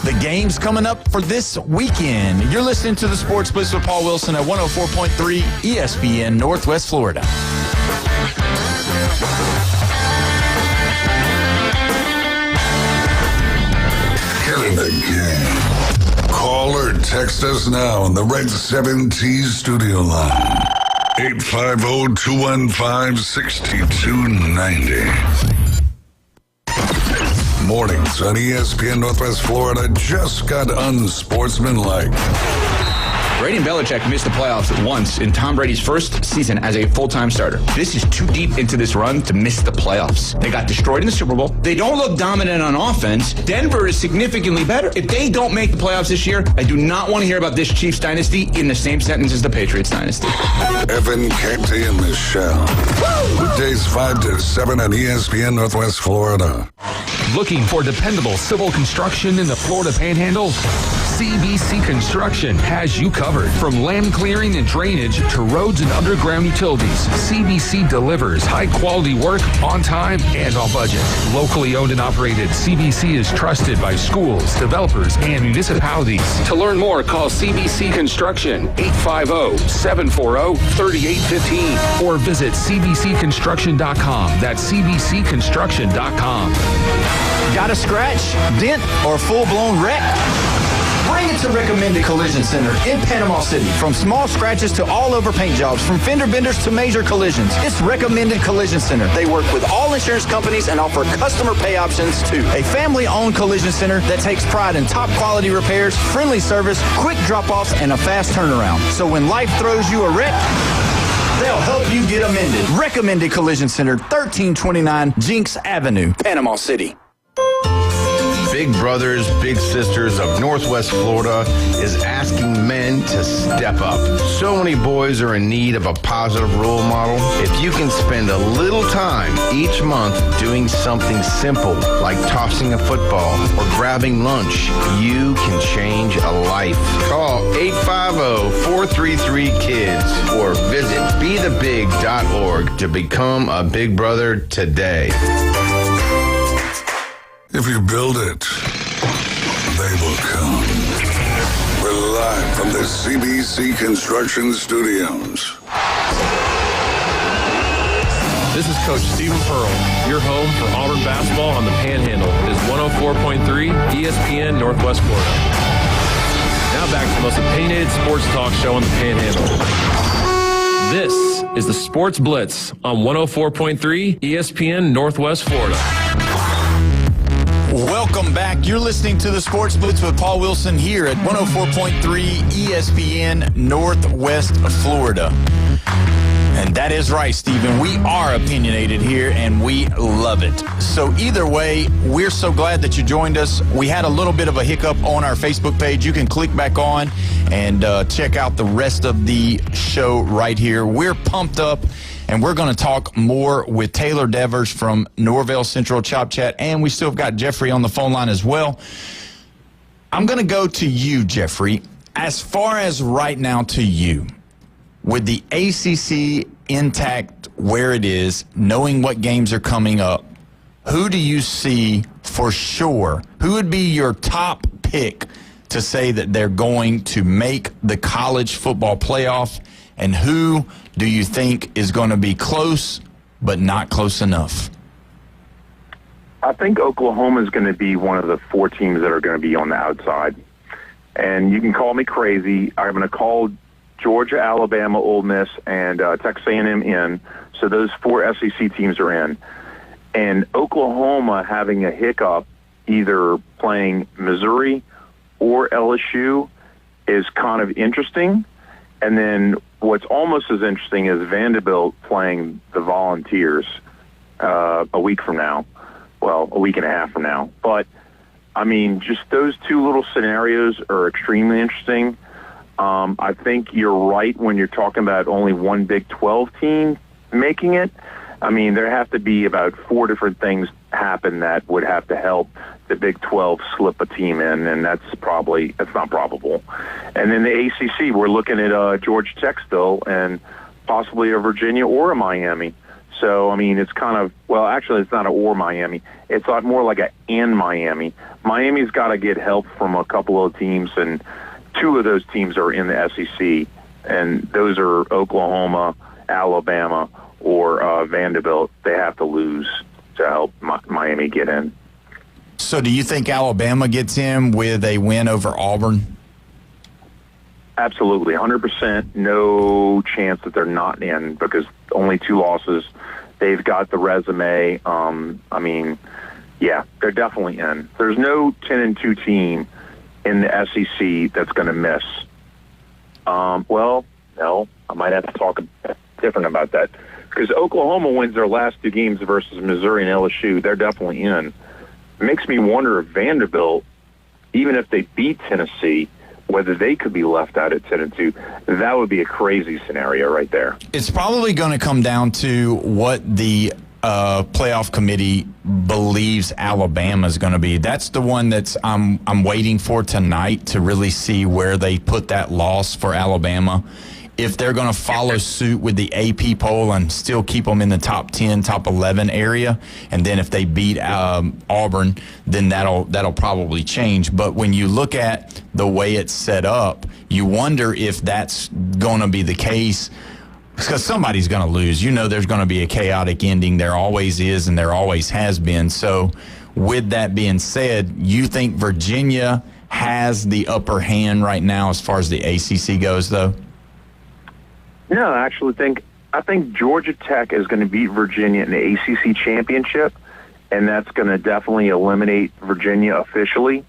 the games coming up for this weekend. You're listening to the Sports Blitz with Paul Wilson at 104.3 ESPN Northwest Florida. Killing the game. Call or text us now on the Red 7T studio line. 850-215-6290. Mornings on ESPN Northwest Florida just got unsportsmanlike. Brady and Belichick missed the playoffs once in Tom Brady's first season as a full-time starter. This is too deep into this run to miss the playoffs. They got destroyed in the Super Bowl. They don't look dominant on offense. Denver is significantly better. If they don't make the playoffs this year, I do not want to hear about this Chiefs dynasty in the same sentence as the Patriots dynasty. Evan, Canty, and Michelle. Weekdays 5 to 7 on ESPN Northwest Florida. Looking for dependable civil construction in the Florida Panhandle? CBC Construction has you covered. From land clearing and drainage to roads and underground utilities, CBC delivers high-quality work on time and on budget. Locally owned and operated, CBC is trusted by schools, developers, and municipalities. To learn more, call CBC Construction, 850-740-3815, or visit cbcconstruction.com. That's cbcconstruction.com. Got a scratch, dent, or full-blown wreck? Bring it to Recommended Collision Center in Panama City. From small scratches to all-over paint jobs, from fender benders to major collisions, it's Recommended Collision Center. They work with all insurance companies and offer customer pay options too. A family-owned collision center that takes pride in top-quality repairs, friendly service, quick drop-offs, and a fast turnaround. So when life throws you a wreck, they'll help you get amended. Recommended Collision Center, 1329 Jinx Avenue, Panama City. Big Brothers Big Sisters of Northwest Florida is asking men to step up. So many boys are in need of a positive role model. If you can spend a little time each month doing something simple like tossing a football or grabbing lunch, you can change a life. Call 850-433-KIDS or visit BeTheBig.org to become a Big Brother today. If you build it, they will come. We're live from the CBC Construction Studios. This is Coach Stephen Pearl, your home for Auburn basketball on the Panhandle. It is 104.3 ESPN Northwest Florida. Now back to the most opinionated sports talk show on the Panhandle. This is the Sports Blitz on 104.3 ESPN Northwest Florida. Welcome back. You're listening to the Sports Blitz with Paul Wilson here at 104.3 ESPN Northwest Florida. And that is right, Stephen. We are opinionated here, and we love it. So either way, we're so glad that you joined us. We had a little bit of a hiccup on our Facebook page. You can click back on and check out the rest of the show right here. We're pumped up, and we're going to talk more with Taylor Devers from Norvell Central Chop Chat, and we still have got Jeffrey on the phone line as well. I'm going to go to you, Jeffrey. As far as right now to you, with the ACC intact where it is, knowing what games are coming up, who do you see for sure? Who would be your top pick to say that they're going to make the college football playoff? And who do you think is going to be close but not close enough? I think Oklahoma is going to be one of the 4 teams that are going to be on the outside. And you can call me crazy. I'm going to call Georgia, Alabama, Ole Miss, and Texas A&M in. So those 4 SEC teams are in. And Oklahoma having a hiccup either playing Missouri or LSU is kind of interesting. And then what's almost as interesting is Vanderbilt playing the Volunteers a week from now. Well, a week and a half from now. But, I mean, just those 2 little scenarios are extremely interesting. I think you're right when you're talking about only one Big 12 team making it. I mean, there have to be about 4 different things happen that would have to help the Big 12 slip a team in, and that's not probable. And then the ACC, we're looking at Georgia Tech still and possibly a Virginia or a Miami. So, I mean, it's kind of, well, actually, it's not an or Miami. It's a lot more like an and Miami. Miami's got to get help from a couple of teams, and 2 of those teams are in the SEC, and those are Oklahoma, Alabama, or Vanderbilt. They have to lose to help Miami get in. So do you think Alabama gets in with a win over Auburn? Absolutely, 100%. No chance that they're not in because only 2 losses. They've got the resume. I mean, yeah, they're definitely in. There's no 10-2 team in the SEC that's going to miss. Well, no, I might have to talk different about that because Oklahoma wins their last 2 games versus Missouri and LSU. They're definitely in. It makes me wonder if Vanderbilt, even if they beat Tennessee, whether they could be left out at 10-2. That would be a crazy scenario right there. It's probably going to come down to what the playoff committee believes Alabama is going to be. That's the one that's I'm waiting for tonight to really see where they put that loss for Alabama. If they're going to follow suit with the AP poll and still keep them in the top 10, top 11 area, and then if they beat Auburn, then that'll probably change. But when you look at the way it's set up, you wonder if that's going to be the case. Because somebody's going to lose. You know there's going to be a chaotic ending. There always is, and there always has been. So with that being said, you think Virginia has the upper hand right now as far as the ACC goes, though? No, I actually I think Georgia Tech is going to beat Virginia in the ACC championship, and that's going to definitely eliminate Virginia officially.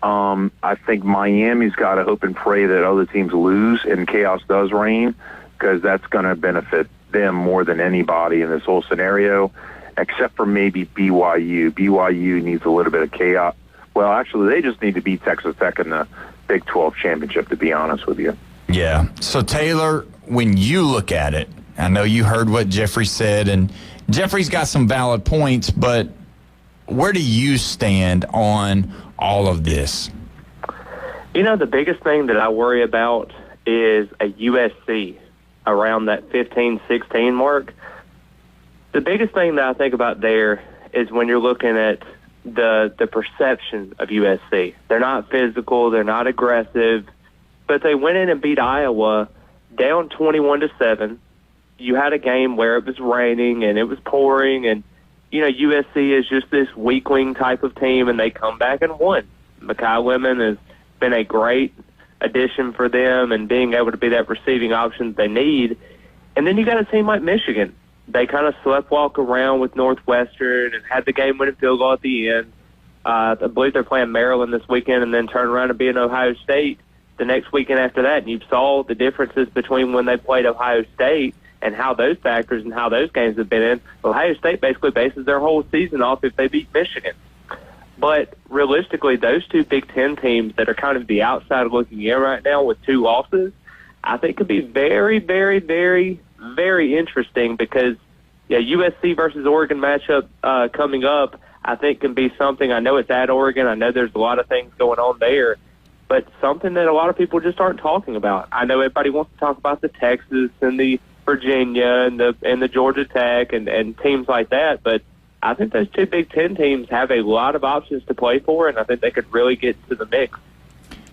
I think Miami's got to hope and pray that other teams lose and chaos does reign, because that's going to benefit them more than anybody in this whole scenario, except for maybe BYU. BYU needs a little bit of chaos. Well, actually, they just need to beat Texas Tech in the Big 12 championship, to be honest with you. Yeah. So, Taylor, when you look at it, I know you heard what Jeffrey said, and Jeffrey's got some valid points, but where do you stand on all of this? You know, the biggest thing that I worry about is a USC around that 15-16 mark. The biggest thing that I think about there is when you're looking at the perception of USC. They're not physical, they're not aggressive, but they went in and beat Iowa down 21-7. You had a game where it was raining and it was pouring, and you know USC is just this weakling type of team, and they come back and won. Mekhi Lemon has been a great addition for them and being able to be that receiving option that they need. And then you got a team like Michigan. They kind of sleptwalk around with Northwestern and had the game-winning field goal at the end. I believe they're playing Maryland this weekend and then turn around and be in Ohio State the next weekend after that. And you saw the differences between when they played Ohio State and how those factors and how those games have been in. Ohio State basically bases their whole season off if they beat Michigan. But realistically, those two Big Ten teams that are kind of the outside looking in right now with 2 losses, I think could be very, very, very, very interesting because, USC versus Oregon matchup coming up, I think can be something. I know it's at Oregon. I know there's a lot of things going on there, but something that a lot of people just aren't talking about. I know everybody wants to talk about the Texas and the Virginia and the Georgia Tech and teams like that, but I think those two Big Ten teams have a lot of options to play for, and I think they could really get to the mix.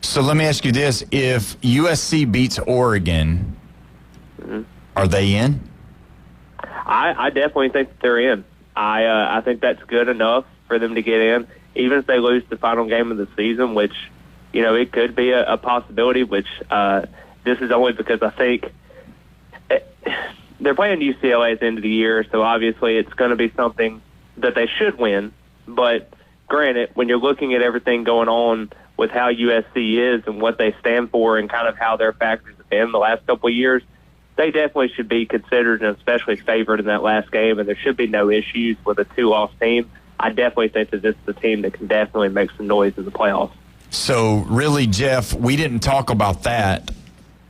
So let me ask you this. If USC beats Oregon, are they in? I definitely think that they're in. I think that's good enough for them to get in, even if they lose the final game of the season, which, it could be a possibility, which this is only because I think they're playing UCLA at the end of the year, so obviously it's going to be something that they should win. But granted, when you're looking at everything going on with how USC is and what they stand for and kind of how their factors have been the last couple of years, they definitely should be considered and especially favored in that last game, and there should be no issues with a 2-loss team. I definitely think that this is a team that can definitely make some noise in the playoffs. So really, Jeff, we didn't talk about that.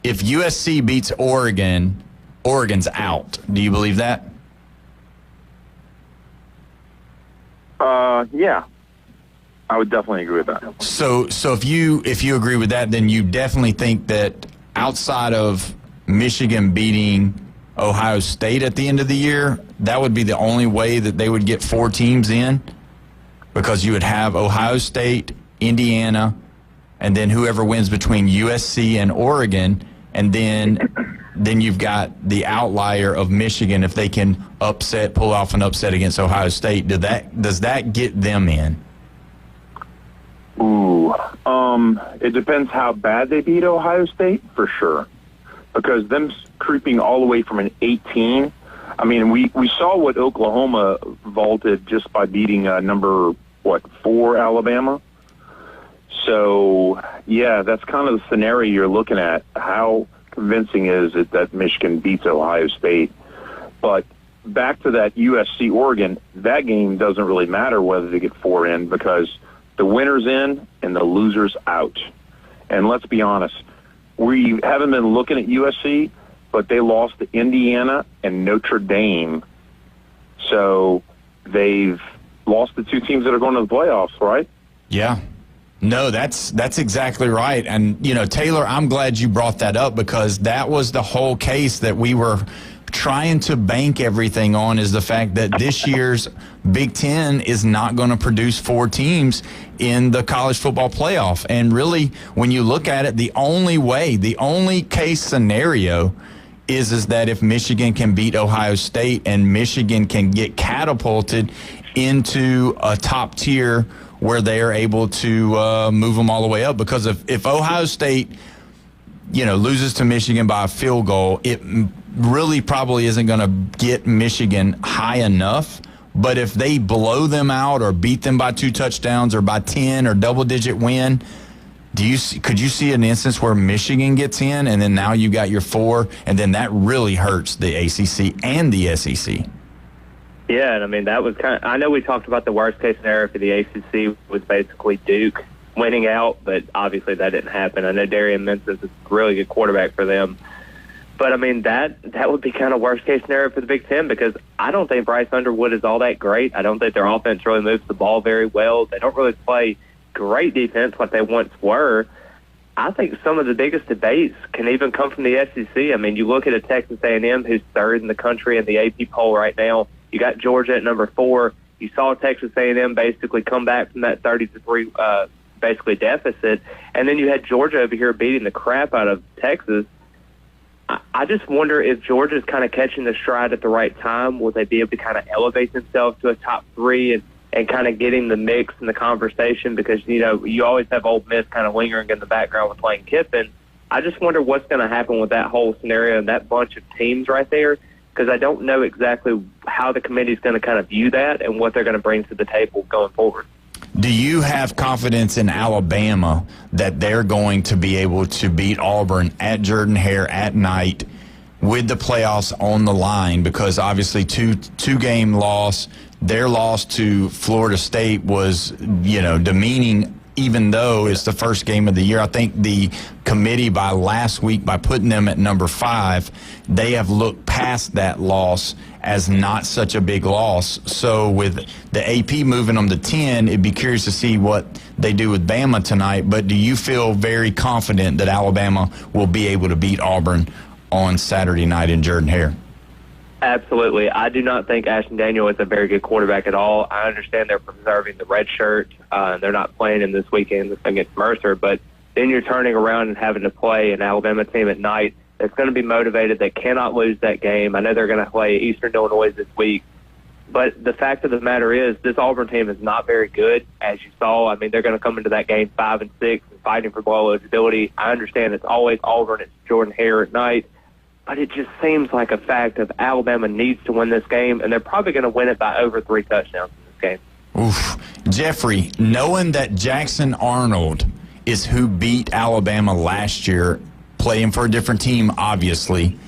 If USC beats Oregon, Oregon's out. Do you believe that? Yeah. I would definitely agree with that. So if you agree with that, then you definitely think that outside of Michigan beating Ohio State at the end of the year, that would be the only way that they would get 4 teams in, because you would have Ohio State, Indiana, and then whoever wins between USC and Oregon, and then you've got the outlier of Michigan if they can pull off an upset against Ohio State. Does that get them in? Ooh, it depends how bad they beat Ohio State, for sure. Because them creeping all the way from an 18, I mean, we saw what Oklahoma vaulted just by beating number 4 Alabama. So yeah, that's kind of the scenario you're looking at. How convincing is it that Michigan beats Ohio State? But back to that USC Oregon, that game doesn't really matter whether they get 4 in, because the winner's in and the loser's out. And let's be honest, we haven't been looking at USC, but they lost to Indiana and Notre Dame. So they've lost the 2 teams that are going to the playoffs, right? Yeah. No, that's exactly right. And, Taylor, I'm glad you brought that up, because that was the whole case that we were trying to bank everything on, is the fact that this year's Big Ten is not going to produce 4 teams in the college football playoff. And really, when you look at it, the only case scenario is that if Michigan can beat Ohio State and Michigan can get catapulted into a top tier where they are able to move them all the way up. Because if Ohio State, loses to Michigan by a field goal, it really probably isn't going to get Michigan high enough. But if they blow them out or beat them by 2 touchdowns or by 10 or double-digit win, could you see an instance where Michigan gets in and then now you got your 4, and then that really hurts the ACC and the SEC? Yeah, and I mean, that was I know we talked about the worst-case scenario for the ACC was basically Duke winning out, but obviously that didn't happen. I know Darian Memphis is a really good quarterback for them. But, I mean, that would be kind of worst-case scenario for the Big Ten, because I don't think Bryce Underwood is all that great. I don't think their offense really moves the ball very well. They don't really play great defense like they once were. I think some of the biggest debates can even come from the SEC. I mean, you look at a Texas A&M who's 3rd in the country in the AP poll right now. You got Georgia at number 4. You saw Texas A&M basically come back from that 30-3 basically deficit, and then you had Georgia over here beating the crap out of Texas. I just wonder if Georgia's kind of catching the stride at the right time. Will they be able to kind of elevate themselves to a top 3 and kind of getting the mix and the conversation? Because, you always have Ole Miss kind of lingering in the background with Lane Kiffin. I just wonder what's going to happen with that whole scenario and that bunch of teams right there, because I don't know exactly how the committee is going to kind of view that and what they're going to bring to the table going forward. Do you have confidence in Alabama that they're going to be able to beat Auburn at Jordan-Hare at night with the playoffs on the line? Because obviously two-game loss, their loss to Florida State was, demeaning, even though it's the first game of the year. I think the committee by last week, by putting them at number 5, they have looked past that loss as not such a big loss. So with the AP moving them to 10, it'd be curious to see what they do with Bama tonight. But do you feel very confident that Alabama will be able to beat Auburn on Saturday night in Jordan-Hare? Absolutely. I do not think Ashton Daniel is a very good quarterback at all. I understand they're preserving the red shirt. They're not playing him this weekend against Mercer, but then you're turning around and having to play an Alabama team at night that's going to be motivated, that cannot lose that game. I know they're going to play Eastern Illinois this week, but the fact of the matter is this Auburn team is not very good, as you saw. I mean, they're going to come into that game 5-6 and fighting for bowl eligibility. I understand it's always Auburn, it's Jordan-Hare at night, but it just seems like a fact of Alabama needs to win this game, and they're probably going to win it by over 3 touchdowns in this game. Oof. Jeffrey, knowing that Jackson Arnold is who beat Alabama last year, playing for a different team, obviously,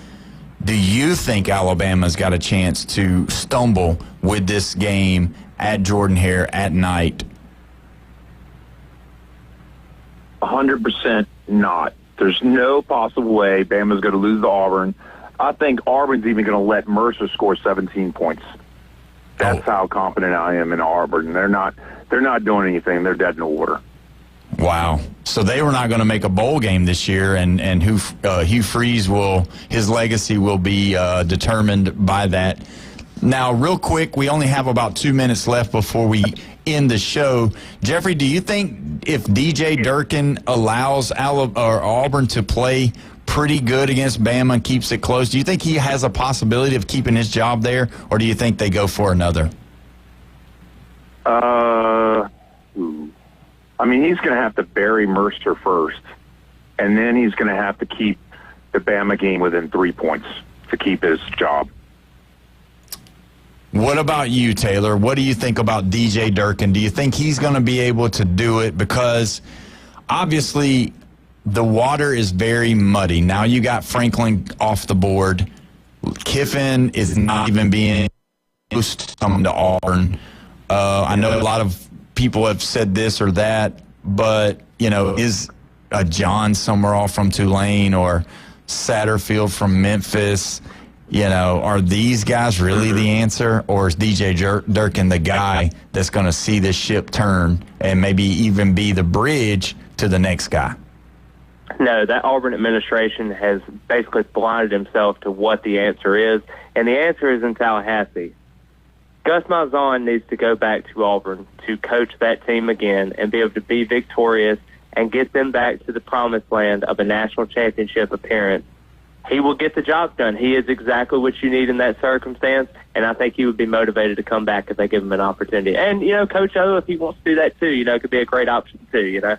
do you think Alabama's got a chance to stumble with this game at Jordan-Hare at night? 100% not. There's no possible way Bama's going to lose to Auburn. I think Auburn's even going to let Mercer score 17 points. That's how confident I am in Auburn. They're not doing anything. They're dead in the water. Wow. So they were not going to make a bowl game this year, and Hugh Freeze his legacy will be determined by that. Now, real quick, we only have about 2 minutes left before we end the show. Jeffrey, do you think if DJ Durkin allows Auburn to play pretty good against Bama and keeps it close, do you think he has a possibility of keeping his job there, or do you think they go for another? I mean, he's going to have to bury Mercer first, and then he's going to have to keep the Bama game within 3 points to keep his job. What about you, Taylor? What do you think about DJ Durkin? Do you think he's going to be able to do it? Because obviously the water is very muddy. Now you got Franklin off the board. Kiffin is not even being close to coming to Auburn. I know a lot of people have said this or that, but, is a John somewhere off from Tulane or Satterfield from Memphis, are these guys really the answer, or is DJ Durkin the guy that's going to see this ship turn and maybe even be the bridge to the next guy? No, that Auburn administration has basically blinded himself to what the answer is, and the answer is in Tallahassee. Gus Malzahn needs to go back to Auburn to coach that team again and be able to be victorious and get them back to the promised land of a national championship appearance. He will get the job done. He is exactly what you need in that circumstance, and I think he would be motivated to come back if they give him an opportunity. And, Coach O, if he wants to do that too, could be a great option too,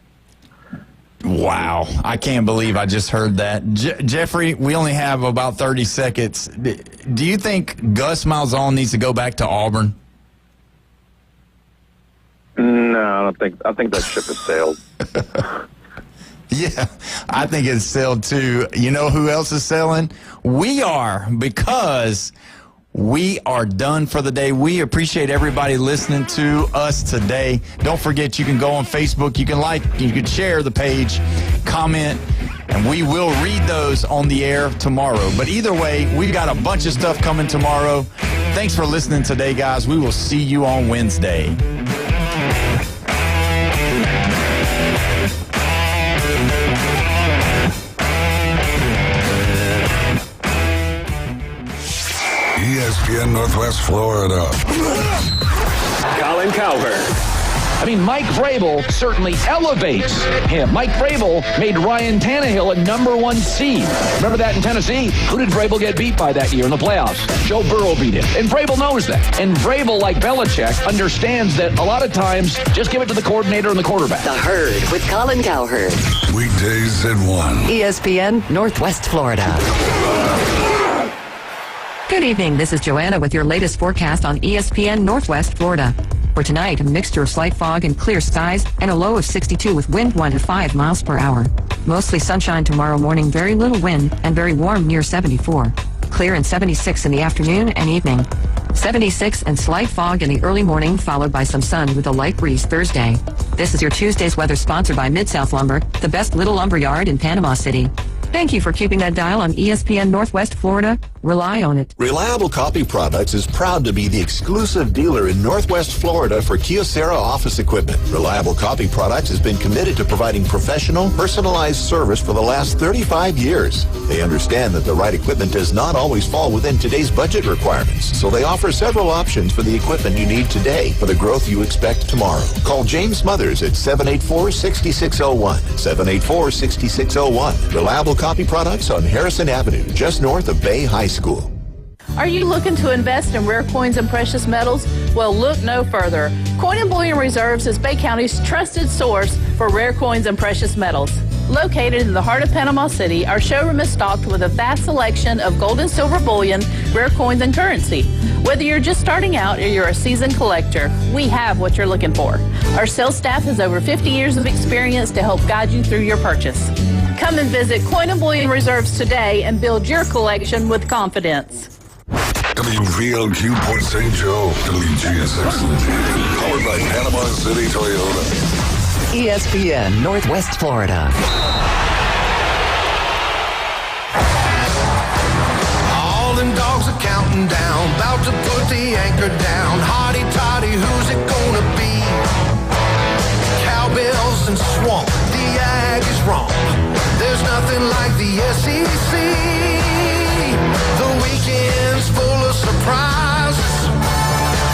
Wow. I can't believe I just heard that. Jeffrey, we only have about 30 seconds. Do you think Gus Malzahn needs to go back to Auburn? No, I don't think. I think that ship has sailed. Yeah, I think it's sailed too. You know who else is sailing? We are, because we are done for the day. We appreciate everybody listening to us today. Don't forget, you can go on Facebook. You can you can share the page, comment, and we will read those on the air tomorrow. But either way, we've got a bunch of stuff coming tomorrow. Thanks for listening today, guys. We will see you on Wednesday. ESPN Northwest Florida. Colin Cowherd. I mean, Mike Vrabel certainly elevates him. Mike Vrabel made Ryan Tannehill a #1 seed. Remember that in Tennessee? Who did Vrabel get beat by that year in the playoffs? Joe Burrow beat him. And Vrabel knows that. And Vrabel, like Belichick, understands that a lot of times, just give it to the coordinator and the quarterback. The Herd with Colin Cowherd. Weekdays at 1. ESPN Northwest Florida. Good evening. This is Joanna with your latest forecast on ESPN Northwest Florida. For tonight, a mixture of slight fog and clear skies and a low of 62 with wind 1 to 5 miles per hour. Mostly sunshine tomorrow morning, very little wind, and very warm near 74. Clear and 76 in the afternoon and evening. 76 and slight fog in the early morning, followed by some sun with a light breeze Thursday. This is your Tuesday's weather sponsored by Mid-South Lumber, the best little lumber yard in Panama City. Thank you for keeping that dial on ESPN Northwest Florida. Rely on it. Reliable Copy Products is proud to be the exclusive dealer in Northwest Florida for Kyocera office equipment. Reliable Copy Products has been committed to providing professional, personalized service for the last 35 years. They understand that the right equipment does not always fall within today's budget requirements, so they offer several options for the equipment you need today for the growth you expect tomorrow. Call James Smothers at 784-6601. 784-6601. Reliable Copy Products on Harrison Avenue, just north of Bay High School. Are you looking to invest in rare coins and precious metals? Well, look no further. Coin and Bullion Reserves is Bay County's trusted source for rare coins and precious metals. Located in the heart of Panama City, our showroom is stocked with a vast selection of gold and silver bullion, rare coins, and currency. Whether you're just starting out or you're a seasoned collector, we have what you're looking for. Our sales staff has over 50 years of experience to help guide you through your purchase. Come and visit Coin and Bullion Reserves today and build your collection with confidence. WVLQ Port St. Joe, WGSX, powered by Panama City Toyota. ESPN Northwest Florida. All them dogs are counting down, about to put the anchor down. Hotty toddy, who's it gonna be? Cowbells and swamp, the ag is wrong. There's nothing like the SEC. The weekend's full of surprises,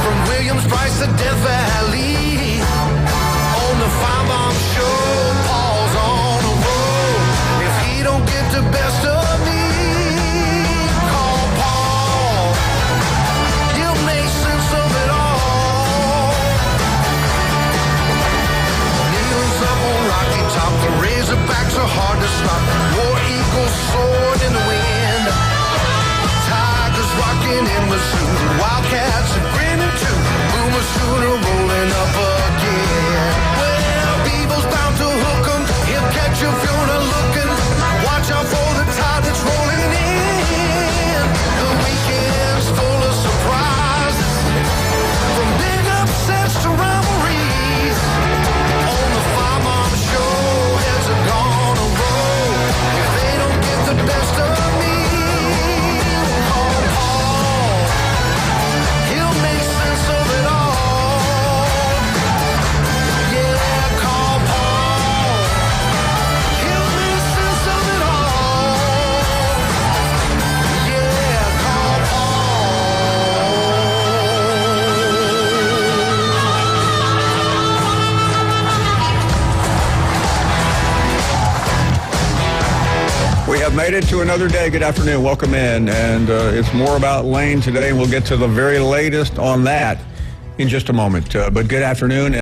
from Williams-Brice to Death Valley. On the Firebomb Show, Paul's on a roll. If he don't get the best of me, call Paul. He'll make sense of it all. Needles up on Rocky Top, the Razorbacks are hard to stop. War Eagles soaring in the wind. Tigers rocking in Missouri, Wildcats are grinning too. Boomer Sooner rolling up again. Well, Beagle's bound to hook 'em. He'll catch you if you're not looking. Watch out for the tide that's rolling in. The weekend's full of surprises, from big upsets to rivalries. On the Firebomb Show, heads are gonna roll. If they don't get the best of me, call Paul. He'll make sense of it all. Yeah, call Paul. He'll make sense of it all. Yeah, call We have made it to another day. Good afternoon. Welcome in. And it's more about Lane today, and we'll get to the very latest on that in just a moment. But good afternoon.